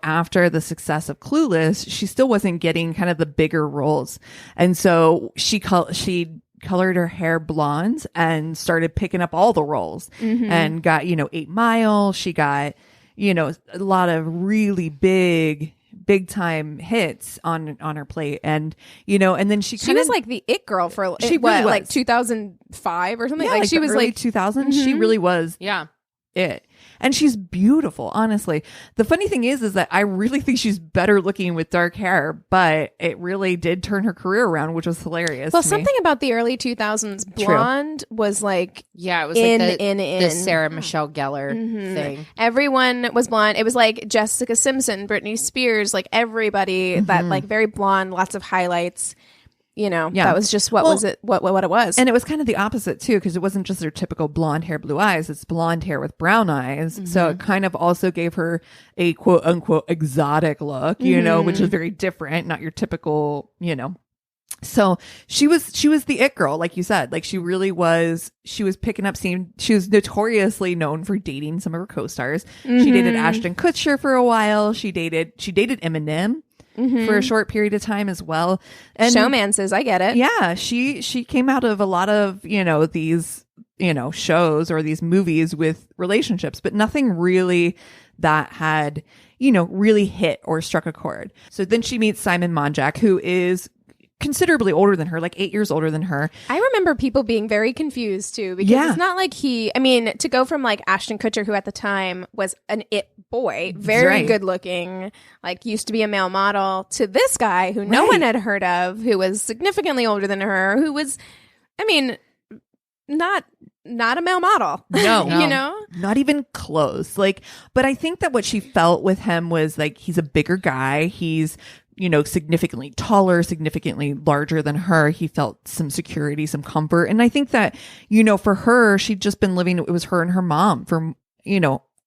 after the success of Clueless, she still wasn't getting kind of the bigger roles. And so she colored her hair blonde and started picking up all the roles and got, 8 Mile. She got, a lot of really big big time hits on her plate. And, and then she was like the it girl for she what, really was. like 2005 or something. Yeah, like she the was early like 2000s. She really was it. And she's beautiful, honestly. The funny thing is that I really think she's better looking with dark hair, but it really did turn her career around, which was hilarious. Well, to something me. about the early 2000s blonde was like it was in. the Sarah Michelle Gellar thing. Everyone was blonde. It was like Jessica Simpson, Britney Spears, like everybody that like very blonde, lots of highlights. That was just what it was. And it was kind of the opposite too, because it wasn't just their typical blonde hair, blue eyes. It's blonde hair with brown eyes. So it kind of also gave her a quote unquote exotic look, which is very different, not your typical, So she was the it girl, like you said. Like she really was. She was picking up steam. She was notoriously known for dating some of her co-stars. She dated Ashton Kutcher for a while. She dated Eminem. For a short period of time as well. And showmances, I get it. Yeah, she came out of a lot of, these, shows or these movies with relationships, but nothing really that had, really hit or struck a chord. So then she meets Simon Monjack, who is considerably older than her, like 8 years older than her. I remember people being very confused too, because it's not like to go from like Ashton Kutcher, who at the time was an it boy, very good looking, like used to be a male model, to this guy who no one had heard of, who was significantly older than her, who was, not a male model. No. Not even close. Like, but I think that what she felt with him was like, he's a bigger guy. He's, significantly taller, significantly larger than her. He felt some security, some comfort. And I think that, for her, she'd just been living, it was her and her mom for,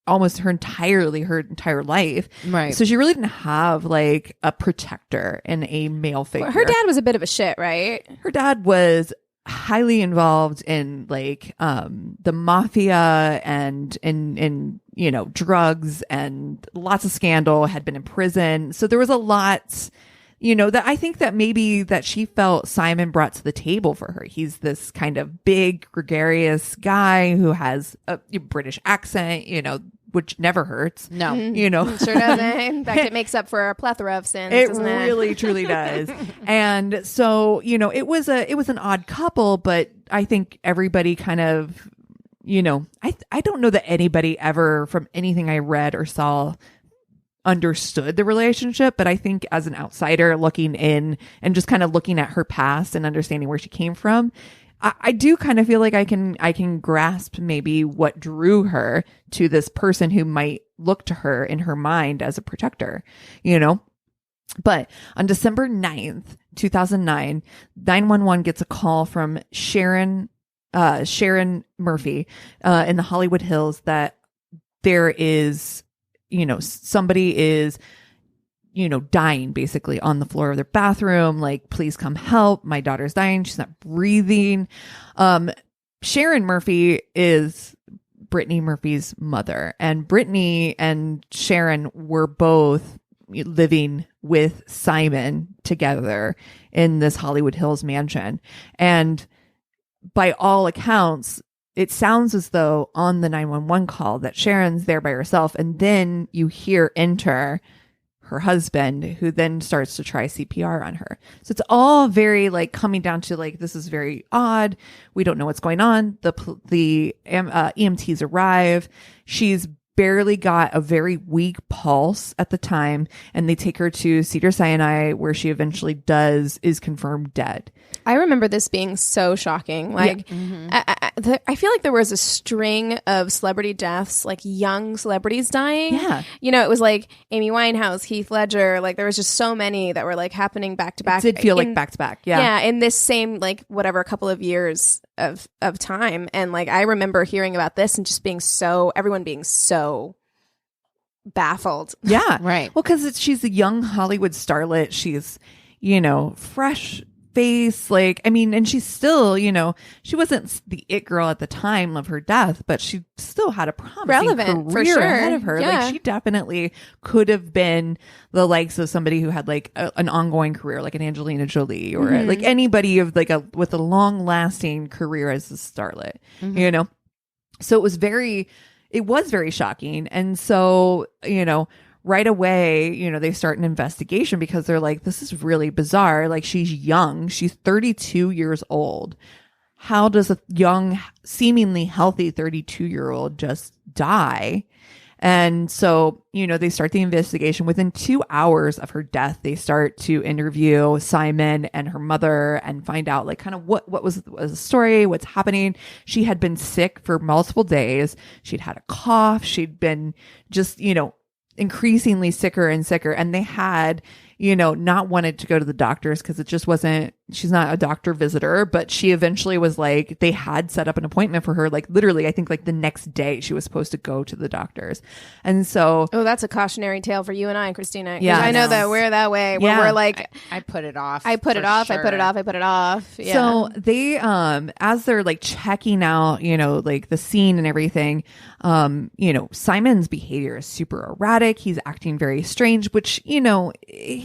almost her entire life. Right. So she really didn't have like a protector in a male figure. Her dad was a bit of a shit, right? Her dad was highly involved in like the mafia and in drugs, and lots of scandal, had been in prison. So there was a lot, that I think that maybe that she felt Simon brought to the table for her. He's this kind of big, gregarious guy who has a British accent, which never hurts. No. It sure doesn't. In fact, it makes up for a plethora of sins, doesn't it? Really, truly does. And so, it was an odd couple, but I think everybody kind of, I don't know that anybody ever, from anything I read or saw, understood the relationship, but I think as an outsider looking in and just kind of looking at her past and understanding where she came from, I do kind of feel like I can grasp maybe what drew her to this person who might look to her in her mind as a protector, But on December 9th, 2009, 911 gets a call from Sharon Murphy in the Hollywood Hills that there is, somebody is, dying basically on the floor of their bathroom. Like, please come help. My daughter's dying. She's not breathing. Sharon Murphy is Brittany Murphy's mother, and Brittany and Sharon were both living with Simon together in this Hollywood Hills mansion. And by all accounts, it sounds as though on the 911 call that Sharon's there by herself, and then you hear enter her husband, who then starts to try CPR on her. So it's all very like coming down to like, this is very odd. We don't know what's going on. The EMTs arrive. She's barely got a very weak pulse at the time, and they take her to Cedars-Sinai, where she eventually is confirmed dead. I remember this being so shocking. Like, I feel like there was a string of celebrity deaths, like young celebrities dying. Yeah. It was like Amy Winehouse, Heath Ledger. Like, there was just so many that were like happening back to back. It did feel like back to back. Yeah. Yeah. In this same, like, whatever, couple of years of time. And like, I remember hearing about this and just everyone being so baffled. Yeah. Right. Well, because she's a young Hollywood starlet. She's, fresh face, like, I mean, and she's still, she wasn't the it girl at the time of her death, but she still had a promising relevant career for sure ahead of her. Yeah. Like, she definitely could have been the likes of somebody who had like an ongoing career, like an Angelina Jolie, or like anybody of like with a long lasting career as a starlet, So it was very shocking. And so, right away, they start an investigation because they're like, this is really bizarre. Like, she's young. She's 32 years old. How does a young, seemingly healthy 32-year-old just die? And so, they start the investigation. Within 2 hours of her death, they start to interview Simon and her mother and find out like kind of what was the story, what's happening. She had been sick for multiple days. She'd had a cough. She'd been just, increasingly sicker and sicker. And they had, not wanted to go to the doctors because it just wasn't, she's not a doctor visitor, but she eventually was like, they had set up an appointment for her. Like literally, I think like the next day she was supposed to go to the doctors. And so. Oh, that's a cautionary tale for you and I, Christina. Yeah. I know that we're that way where we're like, I put it off. I put it off. Sure. I put it off. I put it off. Yeah. So they, as they're like checking out, like the scene and everything, Simon's behavior is super erratic. He's acting very strange, which,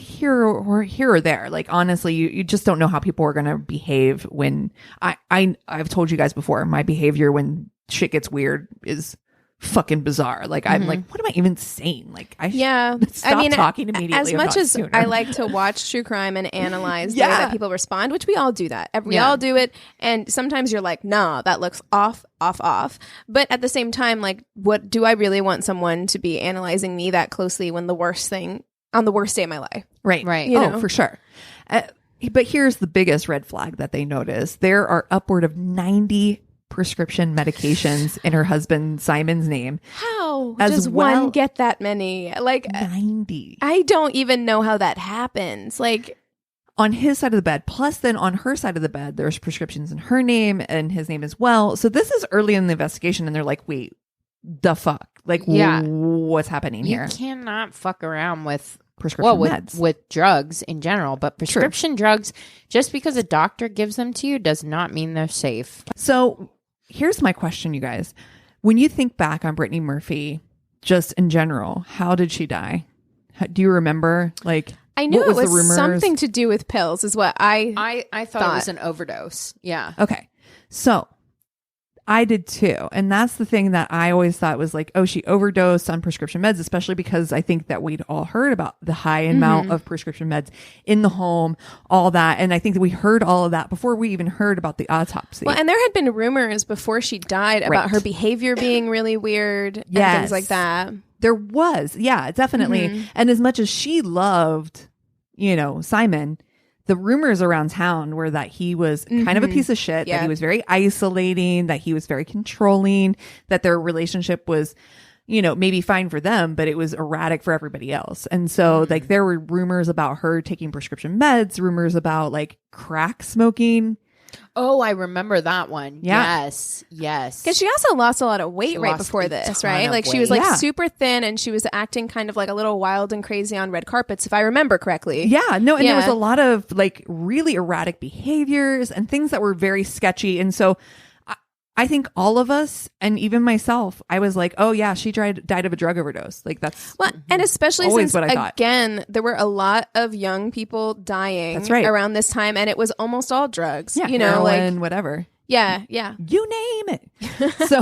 here or there, like honestly, you just don't know how people are going to behave when I've told you guys before, my behavior when shit gets weird is fucking bizarre. Like I'm like, what am I even saying? Like stop talking immediately. As much as I like to watch true crime and analyze the way that people respond, which we all do that. We all do it. And sometimes you're like, nah, that looks off. But at the same time, like, what do I really want someone to be analyzing me that closely when the worst thing on the worst day of my life? Right. For sure. But here's the biggest red flag that they notice. There are upward of 90 prescription medications in her husband Simon's name. How does one get that many? Like 90. I don't even know how that happens. Like on his side of the bed, plus then on her side of the bed, there's prescriptions in her name and his name as well. So this is early in the investigation and they're like, wait, the fuck? Like, what's happening here? You cannot fuck around with prescription meds. With drugs in general, but prescription drugs, just because a doctor gives them to you does not mean they're safe. So here's my question, you guys. When you think back on Brittany Murphy, just in general, how did she die? Do you remember? Like, I knew it was something to do with pills is what I thought it was an overdose. Yeah. Okay. So I did too. And that's the thing that I always thought was like, oh, she overdosed on prescription meds, especially because I think that we'd all heard about the high amount of prescription meds in the home, all that. And I think that we heard all of that before we even heard about the autopsy. Well, and there had been rumors before she died about her behavior being really weird and things like that. There was. Yeah, definitely. And as much as she loved, Simon, the rumors around town were that he was kind of a piece of shit, that he was very isolating, that he was very controlling, that their relationship was, maybe fine for them, but it was erratic for everybody else. And so like there were rumors about her taking prescription meds, rumors about like crack smoking. Oh, I remember that one. Yeah. Yes. Because she also lost a lot of weight right before this, right? Like she was like super thin and she was acting kind of like a little wild and crazy on red carpets, if I remember correctly. Yeah. No, and there was a lot of like really erratic behaviors and things that were very sketchy. And so I think all of us, and even myself, I was like, oh yeah, she died of a drug overdose. Like that's and especially always since what I thought. Again, there were a lot of young people dying around this time, and it was almost all drugs. Yeah, heroin, like whatever. Yeah. You name it. So,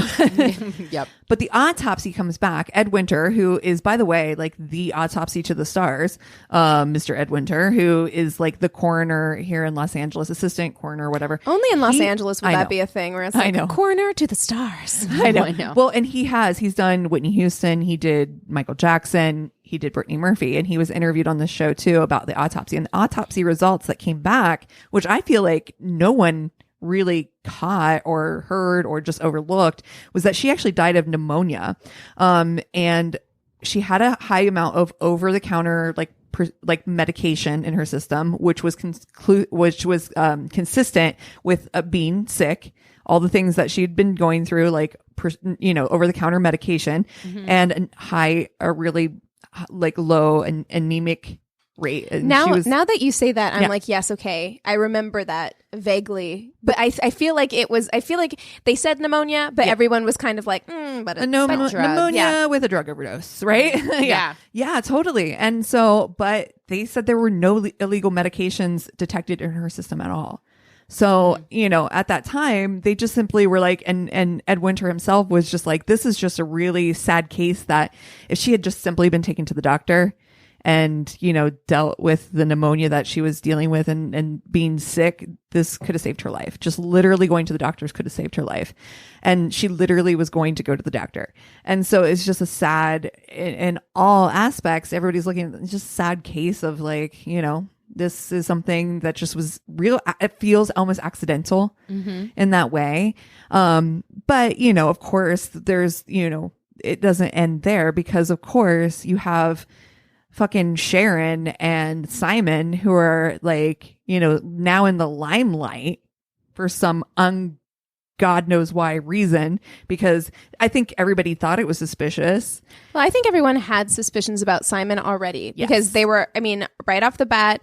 yep. But the autopsy comes back. Ed Winter, who is, by the way, like the autopsy to the stars, Mr. Ed Winter, who is like the coroner here in Los Angeles, assistant coroner, whatever. Only in Los Angeles would that be a thing where it's like, I know. Coroner to the stars. I know. Well, and he's done Whitney Houston. He did Michael Jackson. He did Brittany Murphy, and he was interviewed on the show too about the autopsy and the autopsy results that came back, which I feel like no one really caught or heard or just overlooked, was that she actually died of pneumonia. And she had a high amount of over-the-counter like medication in her system, which was consistent with being sick, all the things that she'd been going through, like over-the-counter medication, and a really like low and anemic rate. And now that you say that, I'm like, yes, okay, I remember that vaguely, but I feel like they said pneumonia, but everyone was kind of like, but a pneumonia with a drug overdose, right? Yeah, totally. And so, but they said there were no illegal medications detected in her system at all. So, at that time, they just simply were like, and Ed Winter himself was just like, this is just a really sad case that if she had just simply been taken to the doctor and, dealt with the pneumonia that she was dealing with and being sick, this could have saved her life. Just literally going to the doctors could have saved her life. And she literally was going to go to the doctor. And so it's just a sad, in all aspects, everybody's looking at just a sad case of like, this is something that just was real. It feels almost accidental in that way. But, of course, there's, it doesn't end there because, of course, you have fucking Sharon and Simon who are like, now in the limelight for some God knows why reason, because I think everybody thought it was suspicious. Well, I think everyone had suspicions about Simon already because they were, right off the bat,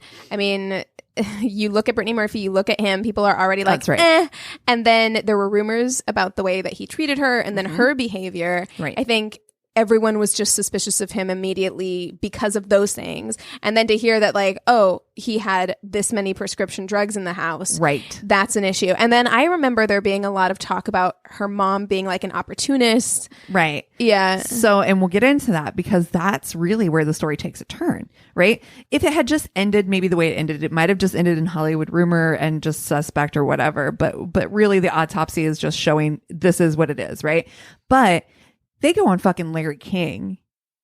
you look at Brittany Murphy, you look at him, people are already like, that's right. And then there were rumors about the way that he treated her and then her behavior. Right. I think everyone was just suspicious of him immediately because of those things. And then to hear that like, oh, he had this many prescription drugs in the house. Right. That's an issue. And then I remember there being a lot of talk about her mom being like an opportunist. Right. Yeah. So, and we'll get into that because that's really where the story takes a turn, right? If it had just ended maybe the way it ended, it might have just ended in Hollywood rumor and just suspect or whatever. But really the autopsy is just showing this is what it is, right? But they go on fucking Larry King.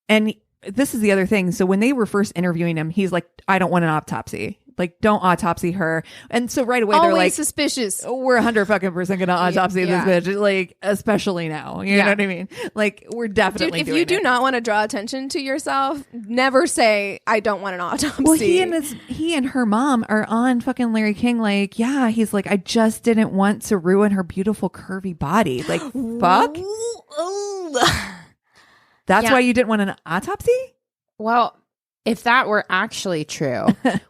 And this is the other thing. So when they were first interviewing him, he's like, I don't want an autopsy. Like, don't autopsy her. And so right away, Always they're like, suspicious. we're 100% gonna autopsy Yeah. this bitch. Like, especially now. You know what I mean? Like, we're definitely Dude, if doing you do it. not want to draw attention to yourself, never say, I don't want an autopsy. Well, he and her mom are on fucking Larry King. Like, yeah, he's like, I just didn't want to ruin her beautiful curvy body. Like, fuck. That's why you didn't want an autopsy? Well, if that were actually true,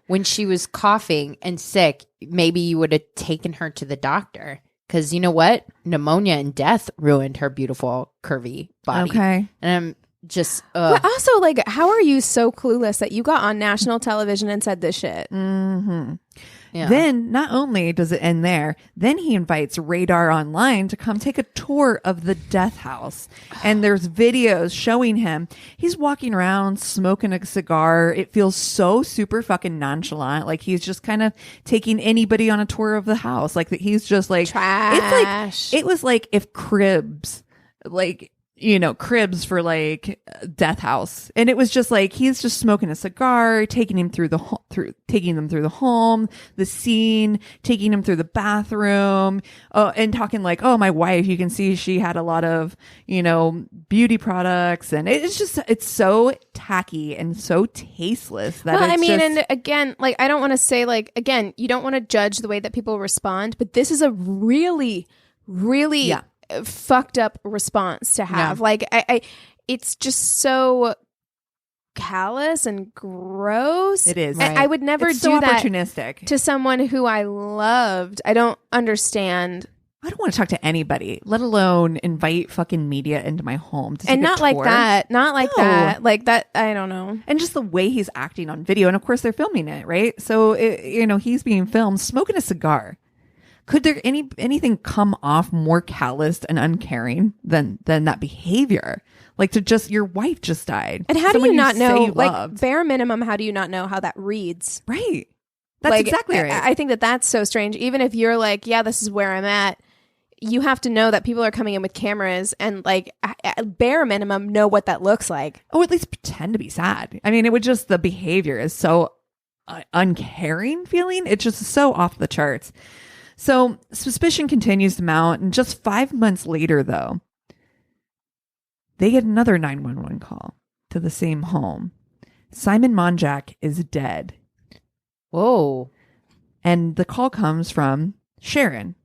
when she was coughing and sick, maybe you would have taken her to the doctor. Because you know what? Pneumonia and death ruined her beautiful, curvy body. Okay. And I'm just... But also, like, how are you so clueless that you got on national television and said this shit? Mm-hmm. Yeah. Then not only does it end there, then he invites Radar Online to come take a tour of the death house. And there's videos showing him. He's walking around smoking a cigar. It feels so super fucking nonchalant. Like he's just kind of taking anybody on a tour of the house. Like that he's just like Trash. It was like if Cribs, like, Cribs for like Death House. And it was just like, he's just smoking a cigar, taking them through the home, the scene, taking him through the bathroom, and talking like, oh, my wife, you can see she had a lot of, beauty products. And it's so tacky and so tasteless that and again, like, I don't want to say like, again, you don't want to judge the way that people respond, but this is a really, really fucked up response to have. Yeah. Like I it's just so callous and gross. It is. I would never it's do so that opportunistic to someone who I loved. I don't understand. I don't want to talk to anybody, let alone invite fucking media into my home to take And a not like tour. that. Not like No. that. Like that. I don't know. And just the way he's acting on video. And of course they're filming it, right? So, he's being filmed smoking a cigar. Could there anything come off more calloused and uncaring than that behavior? Like to just, your wife just died. And how Someone do you not say know, you like loved. bare minimum, how do you not know how that reads? Right. That's Like, exactly right. I think that's so strange. Even if you're like, yeah, this is where I'm at, you have to know that people are coming in with cameras and like at bare minimum know what that looks like. Oh, at least pretend to be sad. I mean, it would just, the behavior is so uncaring feeling. It's just so off the charts. So suspicion continues to mount. And just 5 months later, though, they get another 911 call to the same home. Simon Monjack is dead. Whoa. And the call comes from Sharon.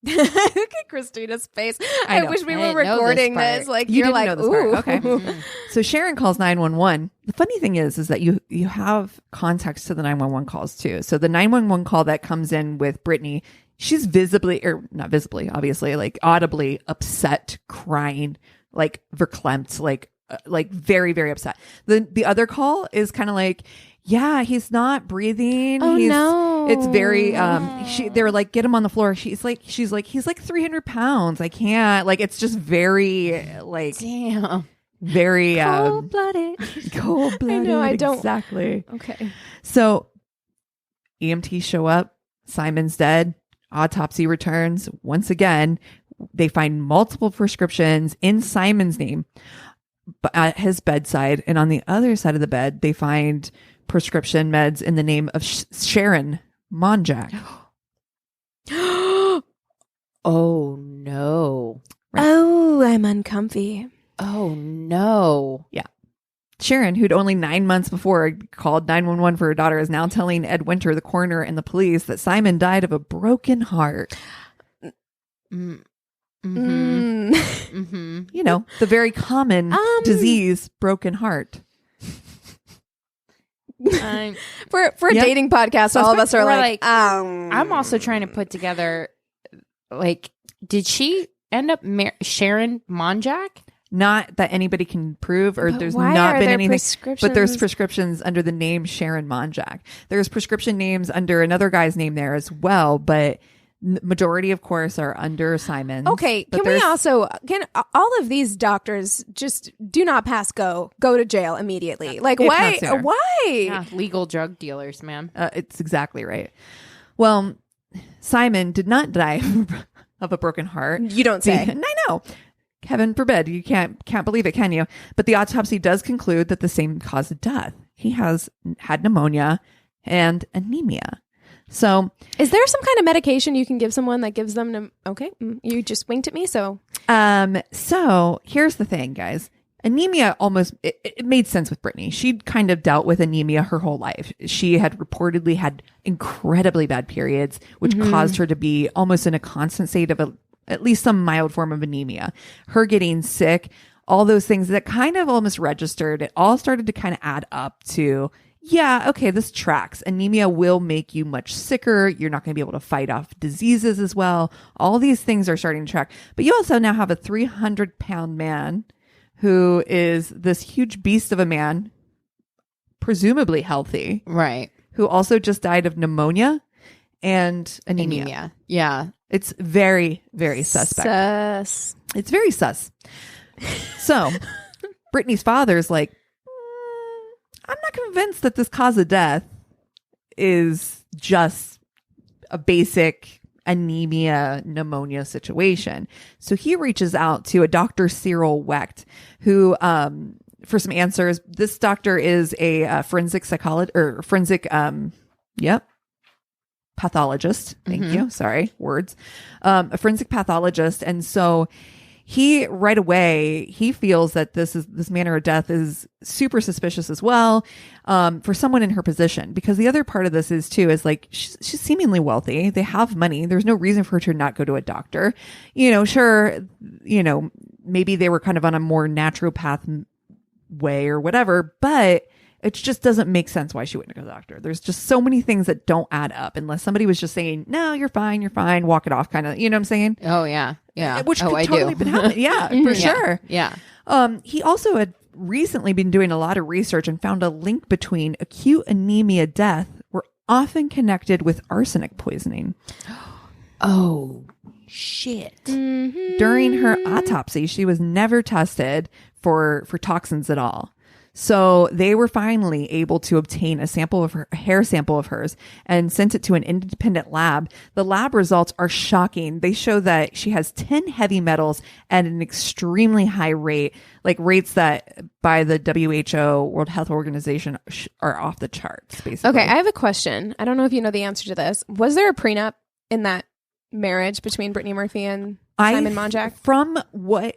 Look at Christina's face. I know. wish we I were didn't know recording this this. part. Like You you're didn't like, know this ooh. part. Okay. So Sharon calls 911. The funny thing is that you have context to the 911 calls too. So the 911 call that comes in with Brittany, she's visibly, or not visibly, obviously, like audibly upset, crying, like verklempt, like very, very upset. The other call is kind of like, Yeah, he's not breathing. Oh, no. It's very they're like, get him on the floor. She's like, he's like 300 pounds. I can't. Like, it's just very like Damn. very Cold-blooded. cold-blooded. I know, I don't- exactly. Okay. So EMTs show up. Simon's dead. Autopsy returns. Once again, they find multiple prescriptions in Simon's name at his bedside. And on the other side of the bed, they find prescription meds in the name of Sharon Monjack. Oh no. Right. Oh, I'm uncomfy. Oh no. Sharon, who'd only 9 months before called 911 for her daughter, is now telling Ed Winter, the coroner, and the police that Simon died of a broken heart. Mm. You know, the very common disease, broken heart. For a Yep. dating podcast, all of us are We're like, I'm also trying to put together, like, did she end up Sharon Monjack? Not that anybody can prove, or But there's why not are been there anything. But there's prescriptions? prescriptions under the name Sharon Monjack. There's prescription names under another guy's name there as well, but majority, of course, are under Simon's. okay, But can we also, can all of these doctors just do not pass go to jail immediately? Like, If why? not sooner. Why? Yeah, legal drug dealers, man. It's exactly right. Well, Simon did not die of a broken heart. You don't say. I know. Heaven forbid. You can't believe it, can you? But the autopsy does conclude that the same cause of death. He had pneumonia and anemia. So, Is there some kind of medication you can give someone that gives them? Okay, you just winked at me, so so here's the thing, guys. Anemia almost it made sense with Brittany. She'd kind of dealt with anemia her whole life. She had reportedly had incredibly bad periods, which caused her to be almost in a constant state of at least some mild form of anemia. Her getting sick, all those things that kind of almost registered. It all started to kind of add up to, yeah, okay, this tracks. Anemia will make you much sicker. You're not going to be able to fight off diseases as well. All these things are starting to track. But you also now have a 300-pound man who is this huge beast of a man, presumably healthy, Right. who also just died of pneumonia and anemia. Yeah. It's very, very suspect. sus. It's very sus. So Brittany's father's like, I'm not convinced that this cause of death is just a basic anemia pneumonia situation. So he reaches out to a Dr. Cyril Wecht, who for some answers. This doctor is a forensic psychologist or forensic pathologist. Thank you. Sorry, words. A forensic pathologist. And so he right away, he feels that this manner of death is super suspicious as well, for someone in her position, because the other part of this is like, she's seemingly wealthy. They have money. There's no reason for her to not go to a doctor. Sure. Maybe they were kind of on a more naturopath way or whatever, but it just doesn't make sense why she wouldn't go to the doctor. There's just so many things that don't add up unless somebody was just saying, no, you're fine, walk it off, kind of, you know what I'm saying? Oh, yeah. Yeah. Which could I totally do. been happening. Yeah, for sure. Yeah. He also had recently been doing a lot of research and found a link between acute anemia death were often connected with arsenic poisoning. Oh, shit. During her autopsy, she was never tested for toxins at all. So they were finally able to obtain a hair sample of hers and sent it to an independent lab. The lab results are shocking. They show that she has 10 heavy metals at an extremely high rate, like rates that by the WHO, World Health Organization, are off the charts, basically. Okay, I have a question. I don't know if you know the answer to this. Was there a prenup in that marriage between Brittany Murphy and Simon Monjack? From what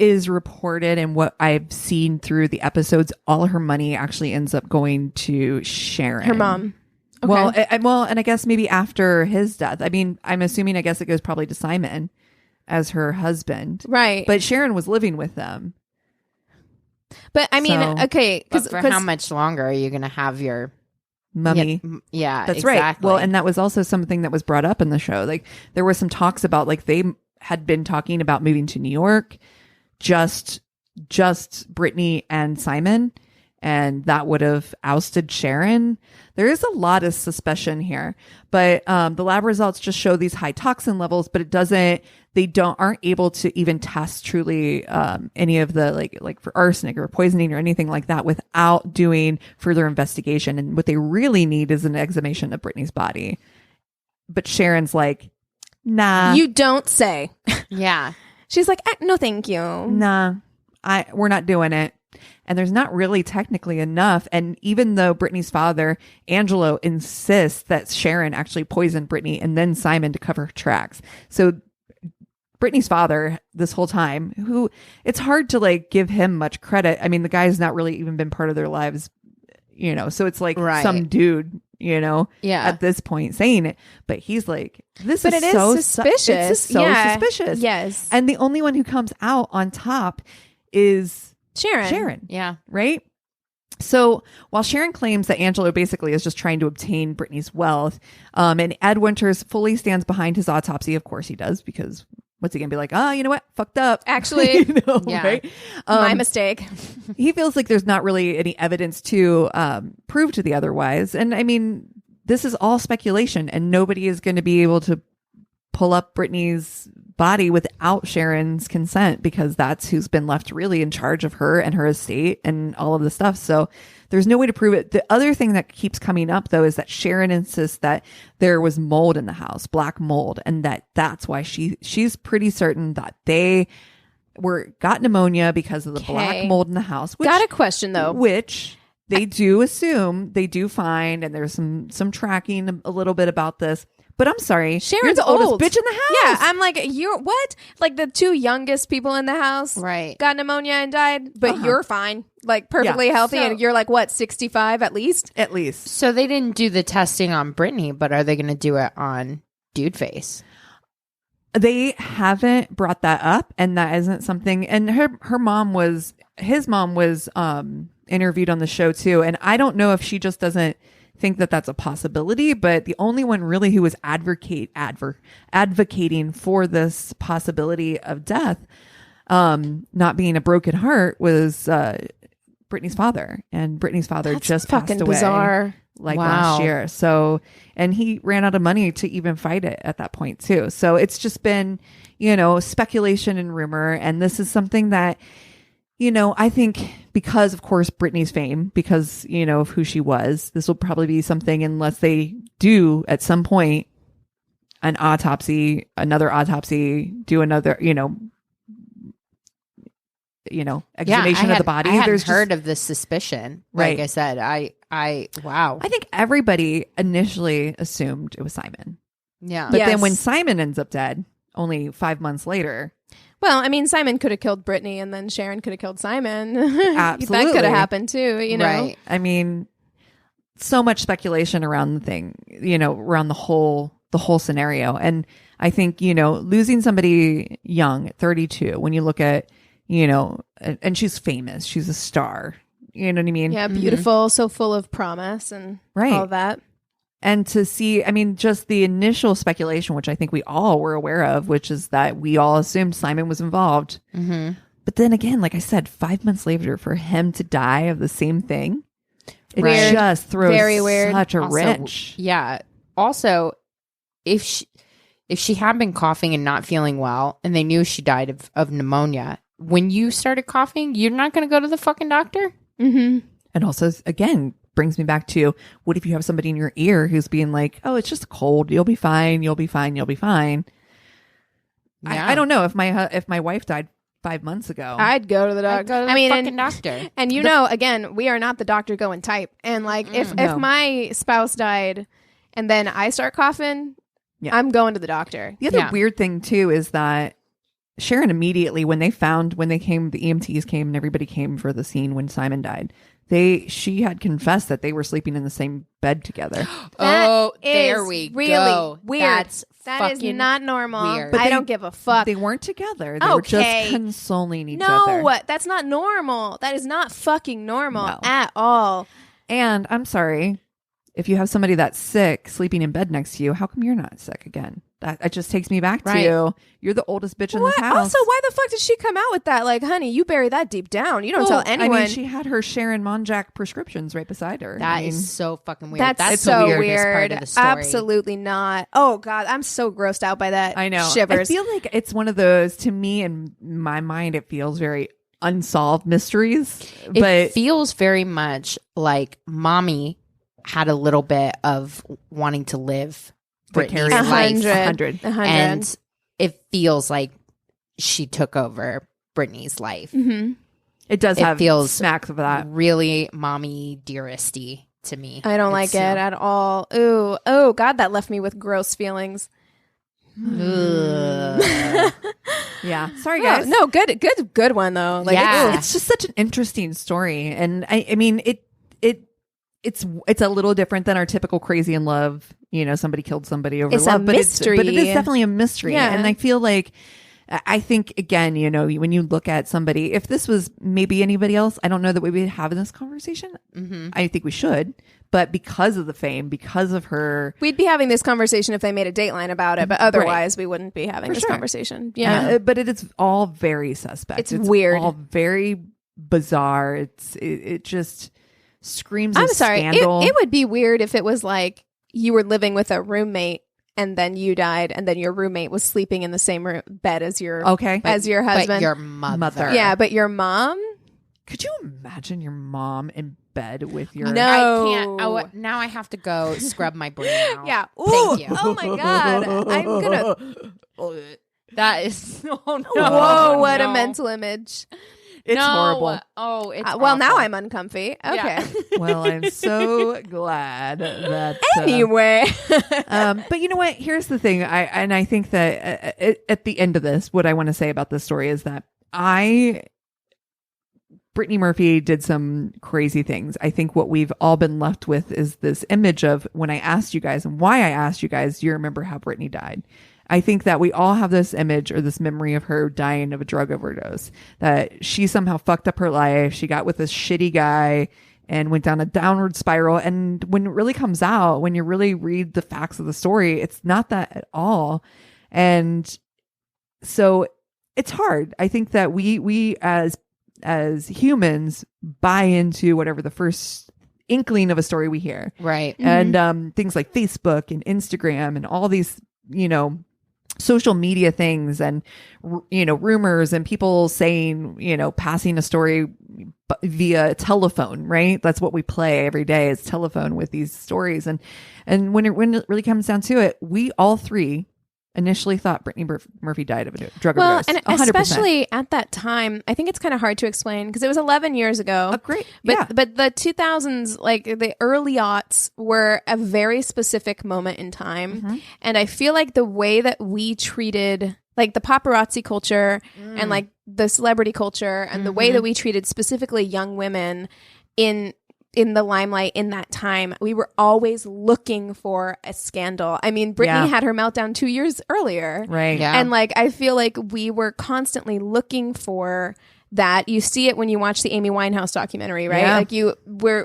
is reported and what I've seen through the episodes, all her money actually ends up going to Sharon, Her mom. Okay. Well, and I guess maybe after his death. I mean, I'm assuming, I guess it goes probably to Simon as her husband, Right. but Sharon was living with them. But I mean, So- okay, But for how much longer are you going to have your Mummy. Yeah, That's exactly. right. Well, and that was also something that was brought up in the show. Like, there was some talks about, like, they had been talking about moving to New York, just Brittany and Simon. and that would have ousted Sharon. There is a lot of suspicion here, but the lab results just show these high toxin levels, but aren't able to even test truly any of the like for arsenic or poisoning or anything like that without doing further investigation. And what they really need is an exhumation of Brittany's body. But Sharon's like, nah. You don't say. Yeah. She's like, no, thank you. Nah, we're not doing it. And there's not really technically enough. And even though Brittany's father, Angelo, insists that Sharon actually poisoned Brittany and then Simon to cover her tracks. So Brittany's father this whole time, who it's hard to like give him much credit. I mean, the guy's not really even been part of their lives, you know, so it's like some dude, you know, at this point saying it, but he's like, this but is it so is suspicious. It's so suspicious. Yes. And the only one who comes out on top is Sharon. Yeah. Right. So while Sharon claims that Angelo basically is just trying to obtain Brittany's wealth, and Ed Winters fully stands behind his autopsy. Of course he does, because what's he gonna be like? You know what? Fucked up. Actually, you know, right? My mistake. He feels like there's not really any evidence to prove to the otherwise. And I mean, this is all speculation, and nobody is going to be able to pull up Brittany's body without Sharon's consent, because that's who's been left really in charge of her and her estate and all of the stuff. So there's no way to prove it. The other thing that keeps coming up, though, is that Sharon insists that there was mold in the house, black mold, and that's why she's pretty certain that they got pneumonia because of the black mold in the house. Got a question, though. Which they do assume, they do find, and there's some tracking a little bit about this. But I'm sorry, Sharon's you're the oldest bitch in the house. Yeah, I'm like, you're what? Like the two youngest people in the house, right? Got pneumonia and died, but you're fine, like perfectly healthy, and you're like what, 65 at least? At least. So they didn't do the testing on Brittany, but are they going to do it on Dude Face? They haven't brought that up, and that isn't something. And his mom was interviewed on the show too, and I don't know if she just doesn't think that that's a possibility, but the only one really who was advocating for this possibility of death not being a broken heart was Brittany's father, and Brittany's father that's just fucking passed away bizarre. last year. So, and he ran out of money to even fight it at that point too. So it's just been, you know, speculation and rumor, and this is something that, you know, I think because, of course, Brittany's fame, because, you know, of who she was, this will probably be something, unless they do at some point another autopsy, do another, exhumation of the body. I hadn't heard of this suspicion. Like I said, wow. I think everybody initially assumed it was Simon. Yeah. But then when Simon ends up dead, only 5 months later. Well, I mean, Simon could have killed Brittany, and then Sharon could have killed Simon. Absolutely. That could have happened too, you know? Right. I mean, so much speculation around the thing, you know, around the whole scenario. And I think, you know, losing somebody young at 32, when you look at, you know, and she's famous, she's a star, you know what I mean? Yeah, beautiful, so full of promise and all that. And to see, I mean, just the initial speculation, which I think we all were aware of, which is that we all assumed Simon was involved. Mm-hmm. But then again, like I said, 5 months later, for him to die of the same thing, it just throws very weird. Such a wrench. Yeah. Also, if she had been coughing and not feeling well, and they knew she died of pneumonia, when you started coughing, you're not going to go to the fucking doctor? Mm-hmm. And also, again, brings me back to, what if you have somebody in your ear who's being like, oh, it's just a cold, you'll be fine, you'll be fine. Yeah. I don't know, if my wife died 5 months ago, I'd go to the doctor. I'd go to the fucking doctor. And you know, again, we are not the doctor going type. And like, if my spouse died and then I start coughing, I'm going to the doctor. The other weird thing too is that Sharon immediately, when the EMTs came and everybody came for the scene when Simon died, she had confessed that they were sleeping in the same bed together. There we really go. Weird. That is not normal. Weird. But I don't give a fuck. They weren't together. They were just consoling each other. No, that's not normal. That is not fucking normal at all. And I'm sorry, if you have somebody that's sick sleeping in bed next to you, how come you're not sick again? That just takes me back Right. to you're the oldest bitch in this house. Also, why the fuck did she come out with that? Like, honey, you bury that deep down. You don't tell anyone. I mean, she had her Sharon Monjack prescriptions right beside her. That is so fucking weird. That's the so weirdest weird. part of the story. Absolutely not. Oh God, I'm so grossed out by that. I know. Shivers. I feel like it's one of those, to me, in my mind, it feels very unsolved mysteries. It But feels very much like mommy had a little bit of wanting to live Brittany's vicarious life. 100. 100. And it feels like she took over Brittany's life. Mm-hmm. It does It have feels smacks of that. Really mommy dearesty to me. I don't like It's, it at all. Ooh, oh God, that left me with gross feelings. Ugh. Yeah. Sorry, Oh, guys. no, good one though. Like, Yeah. It's just such an interesting story. And I mean, it's a little different than our typical crazy in love. You know, somebody killed somebody over It's a love, mystery. but it is definitely a mystery. Yeah. And I feel like, I think again, you know, when you look at somebody, if this was maybe anybody else, I don't know that we would be having this conversation. Mm-hmm. I think we should, but because of the fame, because of her, we'd be having this conversation if they made a Dateline about it, but otherwise we wouldn't be having this conversation. Yeah. but it is all very suspect. It's weird. all very bizarre. It just screams. I'm of sorry. Scandal. It would be weird if it was like you were living with a roommate and then you died and then your roommate was sleeping in the same bed as your Okay. as your husband. But your mother. Yeah, but your mom? Could you imagine your mom in bed with your? No. I can't. Oh, now I have to go scrub my brain out. Yeah. Ooh. Thank you. Oh my God. I'm gonna That is. Oh no. Whoa, what a no. mental image. It's No. horrible. Oh, it's Well, now awful. I'm uncomfy. Okay. Yeah. Well, I'm so glad that. Anyway. But you know what? Here's the thing. I think that at the end of this, what I want to say about this story is that Brittany Murphy did some crazy things. I think what we've all been left with is this image of when I asked you guys and why I asked you guys, do you remember how Brittany died? I think that we all have this image or this memory of her dying of a drug overdose, that she somehow fucked up her life. She got with this shitty guy and went down a downward spiral. And when it really comes out, when you really read the facts of the story, it's not that at all. And so it's hard. I think that we as humans buy into whatever the first inkling of a story we hear. Right. And things like Facebook and Instagram and all these, you know, social media things and, you know, rumors and people saying, you know, passing a story via telephone, right? That's what we play every day is telephone with these stories. And when it really comes down to it, we all three initially thought Brittany Murphy died of a drug overdose. And 100%. especially at that time, I think it's kind of hard to explain because it was 11 years ago. Great. But the 2000s, like the early aughts, were a very specific moment in time. Mm-hmm. And I feel like the way that we treated like the paparazzi culture and like the celebrity culture and the way that we treated specifically young women in the limelight in that time, we were always looking for a scandal. I mean, Brittany had her meltdown 2 years earlier. Right. Yeah. And like, I feel like we were constantly looking for that. You see it when you watch the Amy Winehouse documentary, right? Yeah. Like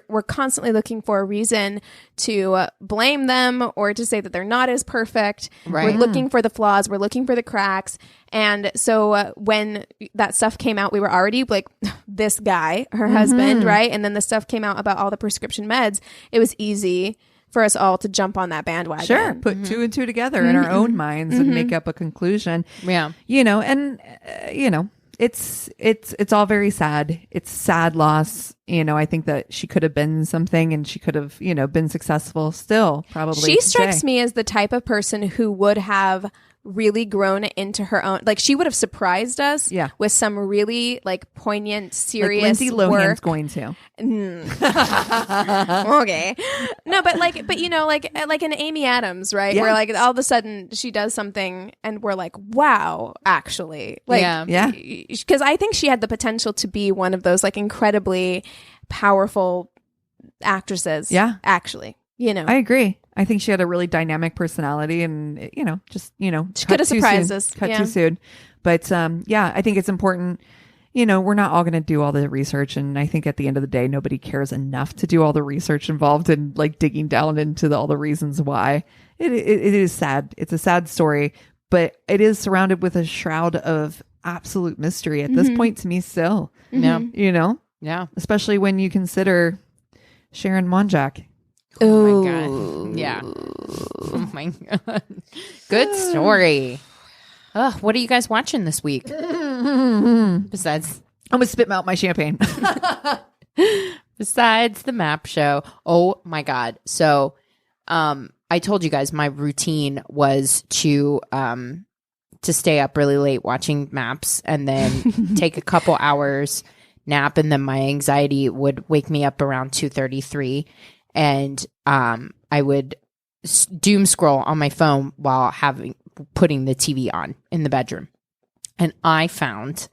we're constantly looking for a reason to blame them or to say that they're not as perfect. Right. We're looking for the flaws. We're looking for the cracks. And so when that stuff came out, we were already like, this guy, her husband, right? And then the stuff came out about all the prescription meds. It was easy for us all to jump on that bandwagon. Sure. Put two and two together in our own minds and make up a conclusion. Yeah. You know, and, you know, it's all very sad. It's sad loss. You know, I think that she could have been something and she could have, you know, been successful still probably. She strikes me as the type of person who would have really grown into her own, like she would have surprised us with some really like poignant, serious like Lindsay Lohan's work. going to. Okay. No, but you know, like an Amy Adams, right? Yeah. Where like all of a sudden she does something and we're like, wow, actually. Like, Yeah. because I think she had the potential to be one of those like incredibly powerful actresses. Yeah. Actually, you know. I agree. I think she had a really dynamic personality and, you know, just, you know, She could have surprised us. Cut too soon. But, yeah, I think it's important. we're not all going to do all the research. And I think at the end of the day, nobody cares enough to do all the research involved in like digging down into all the reasons why. It is sad. It's a sad story, but it is surrounded with a shroud of absolute mystery at this point to me still. Yeah. Yeah. Especially when you consider Sharon Monjack. Oh my God. Yeah. Oh my God. Good story. What are you guys watching this week? Besides, I'm going to spit out my champagne. Besides the map show. Oh my God. So, I told you guys my routine was to stay up really late watching maps and then take a couple hours nap, and then my anxiety would wake me up around 2:33, and I would doom scroll on my phone while putting the TV on in the bedroom, and I found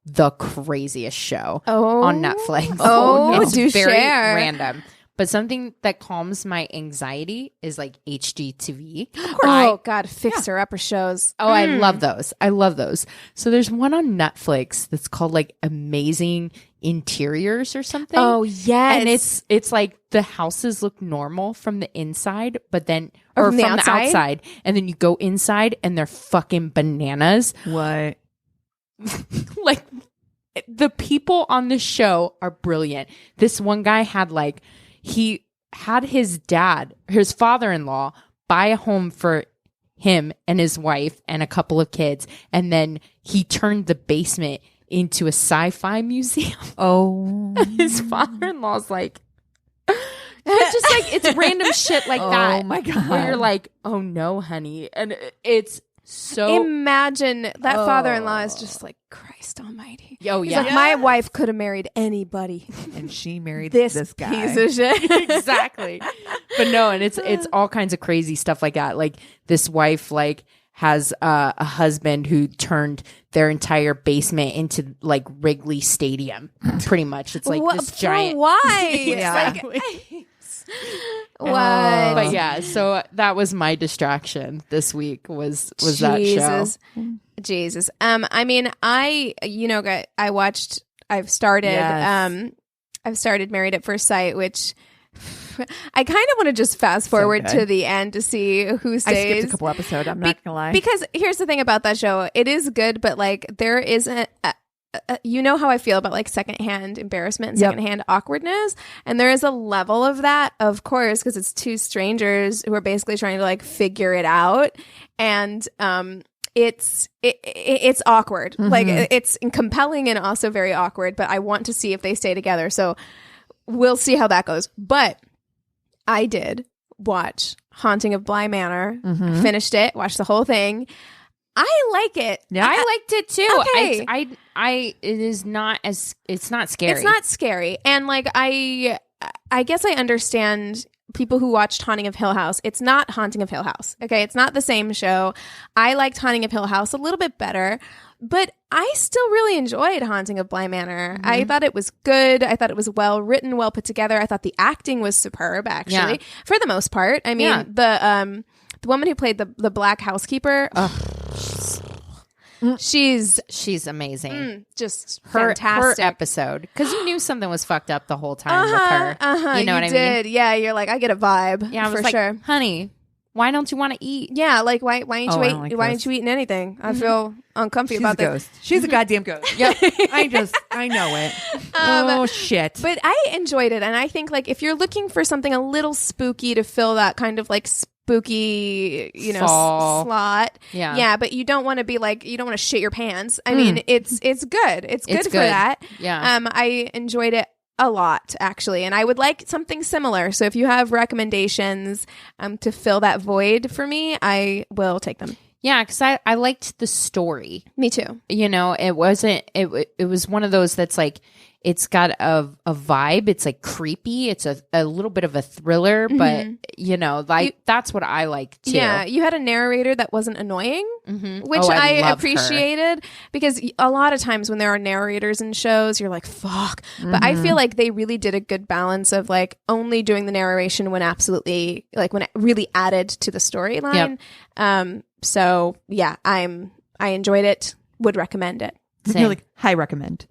the craziest show on Netflix. It's do very share. random. But something that calms my anxiety is like HGTV. God, fixer upper shows. I love those. I love those. So there's one on Netflix that's called like Amazing Interiors or something. Oh, yes. And it's like the houses look normal from the inside, but then or from the outside, and then you go inside and they're fucking bananas. What? Like the people on the show are brilliant. This one guy had he had his father-in-law buy a home for him and his wife and a couple of kids. And then he turned the basement into a sci-fi museum. Oh. His father-in-law's like, it's just like, it's random shit like that. Oh my God. Where you're like, oh no, honey. And it's so. Imagine that father-in-law is just like, Christ almighty. Oh, He's yeah. like, my wife could have married anybody. And she married this guy. piece of shit. Exactly. But no, and it's all kinds of crazy stuff like that. Like this wife has a husband who turned their entire basement into like Wrigley Stadium. Pretty much. It's like this giant. Why? Exactly. What? But yeah, so that was my distraction this week was that show. Jesus. I mean, I've started Married at First Sight, which I kind of want to just fast forward to the end to see who stays. I skipped a couple episodes. I'm not gonna lie. Because here's the thing about that show. It is good, but like there isn't you know how I feel about like secondhand embarrassment and secondhand awkwardness. And there is a level of that, of course, because it's two strangers who are basically trying to like figure it out. And it's awkward. Like it's compelling and also very awkward, but I want to see if they stay together. So we'll see how that goes. But I did watch Haunting of Bly Manor, finished it, watched the whole thing. I like it. Yeah, I liked it too. Okay. It's not scary. It's not scary. And like, I guess I understand people who watched Haunting of Hill House. It's not Haunting of Hill House. Okay. It's not the same show. I liked Haunting of Hill House a little bit better, but I still really enjoyed Haunting of Bly Manor. I thought it was good. I thought it was well written, well put together. I thought the acting was superb, actually, for the most part. I mean, the woman who played the black housekeeper, she's amazing. Just her fantastic. Episode, because you knew something was fucked up the whole time with her. You know what I mean? Yeah, you're like, I get a vibe. Yeah, I was for like, sure. Honey, why don't you want to eat? Yeah, like why ain't you eating anything? I feel uncomfy about a ghost. She's a goddamn ghost. Yep. I know it. Oh shit. But I enjoyed it, and I think like if you're looking for something a little spooky to fill that kind of like spooky, slot. Yeah, but you don't want to be like, you don't want to shit your pants. I mean, it's good. It's good for that. Yeah. I enjoyed it a lot, actually, and I would like something similar. So if you have recommendations to fill that void for me, I will take them. Yeah, because I liked the story. Me too. You know, it was one of those that's like, it's got a vibe. It's like creepy. It's a little bit of a thriller, but you know, like that's what I like too. Yeah, you had a narrator that wasn't annoying, which I I love appreciated, because a lot of times when there are narrators in shows, you're like, fuck. But I feel like they really did a good balance of like only doing the narration when absolutely, like when it really added to the storyline. So yeah, I enjoyed it. Would recommend it. You're like, high recommend.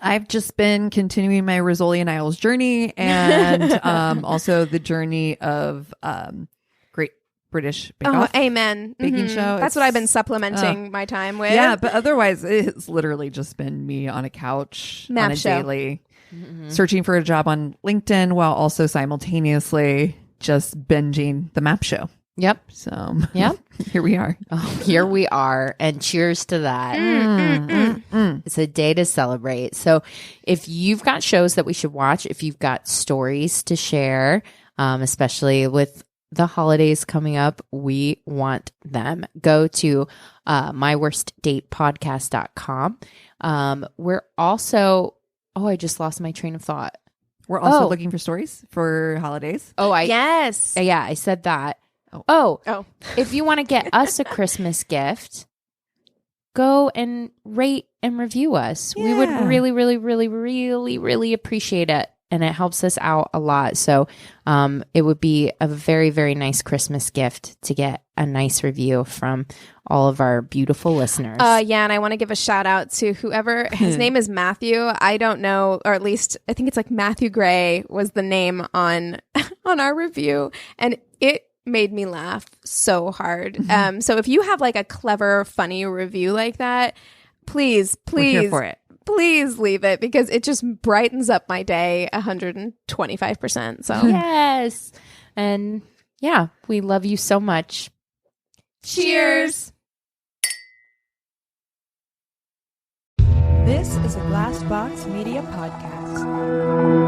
I've just been continuing my Rizzoli and Isles journey, and also the journey of Great British Bake Off. Oh, amen. Baking show. That's what I've been supplementing my time with. Yeah, but otherwise, it's literally just been me on a couch Map on a show. daily, searching for a job on LinkedIn while also simultaneously just binging the map show. Yep. So Yep. here we are. Oh, here we are. And cheers to that. It's a day to celebrate. So if you've got shows that we should watch, if you've got stories to share, especially with the holidays coming up, we want them. Go to myworstdatepodcast.com. We're also, I just lost my train of thought. We're also looking for stories for holidays. Yes. Yeah, I said that. Oh. If you want to get us a Christmas gift, go and rate and review us. We would Yeah. really, really, really, really, really appreciate it. And it helps us out a lot. So it would be a very, very nice Christmas gift to get a nice review from all of our beautiful listeners. Yeah, and I want to give a shout out to whoever, his name is Matthew. I don't know, or at least I think it's like Matthew Gray was the name on our review. And it made me laugh so hard. So if you have like a clever, funny review like that, please, We're here for it. please leave it, because it just brightens up my day 125%. So Yes. And yeah, we love you so much. cheers. This is a Glass Box Media Podcast.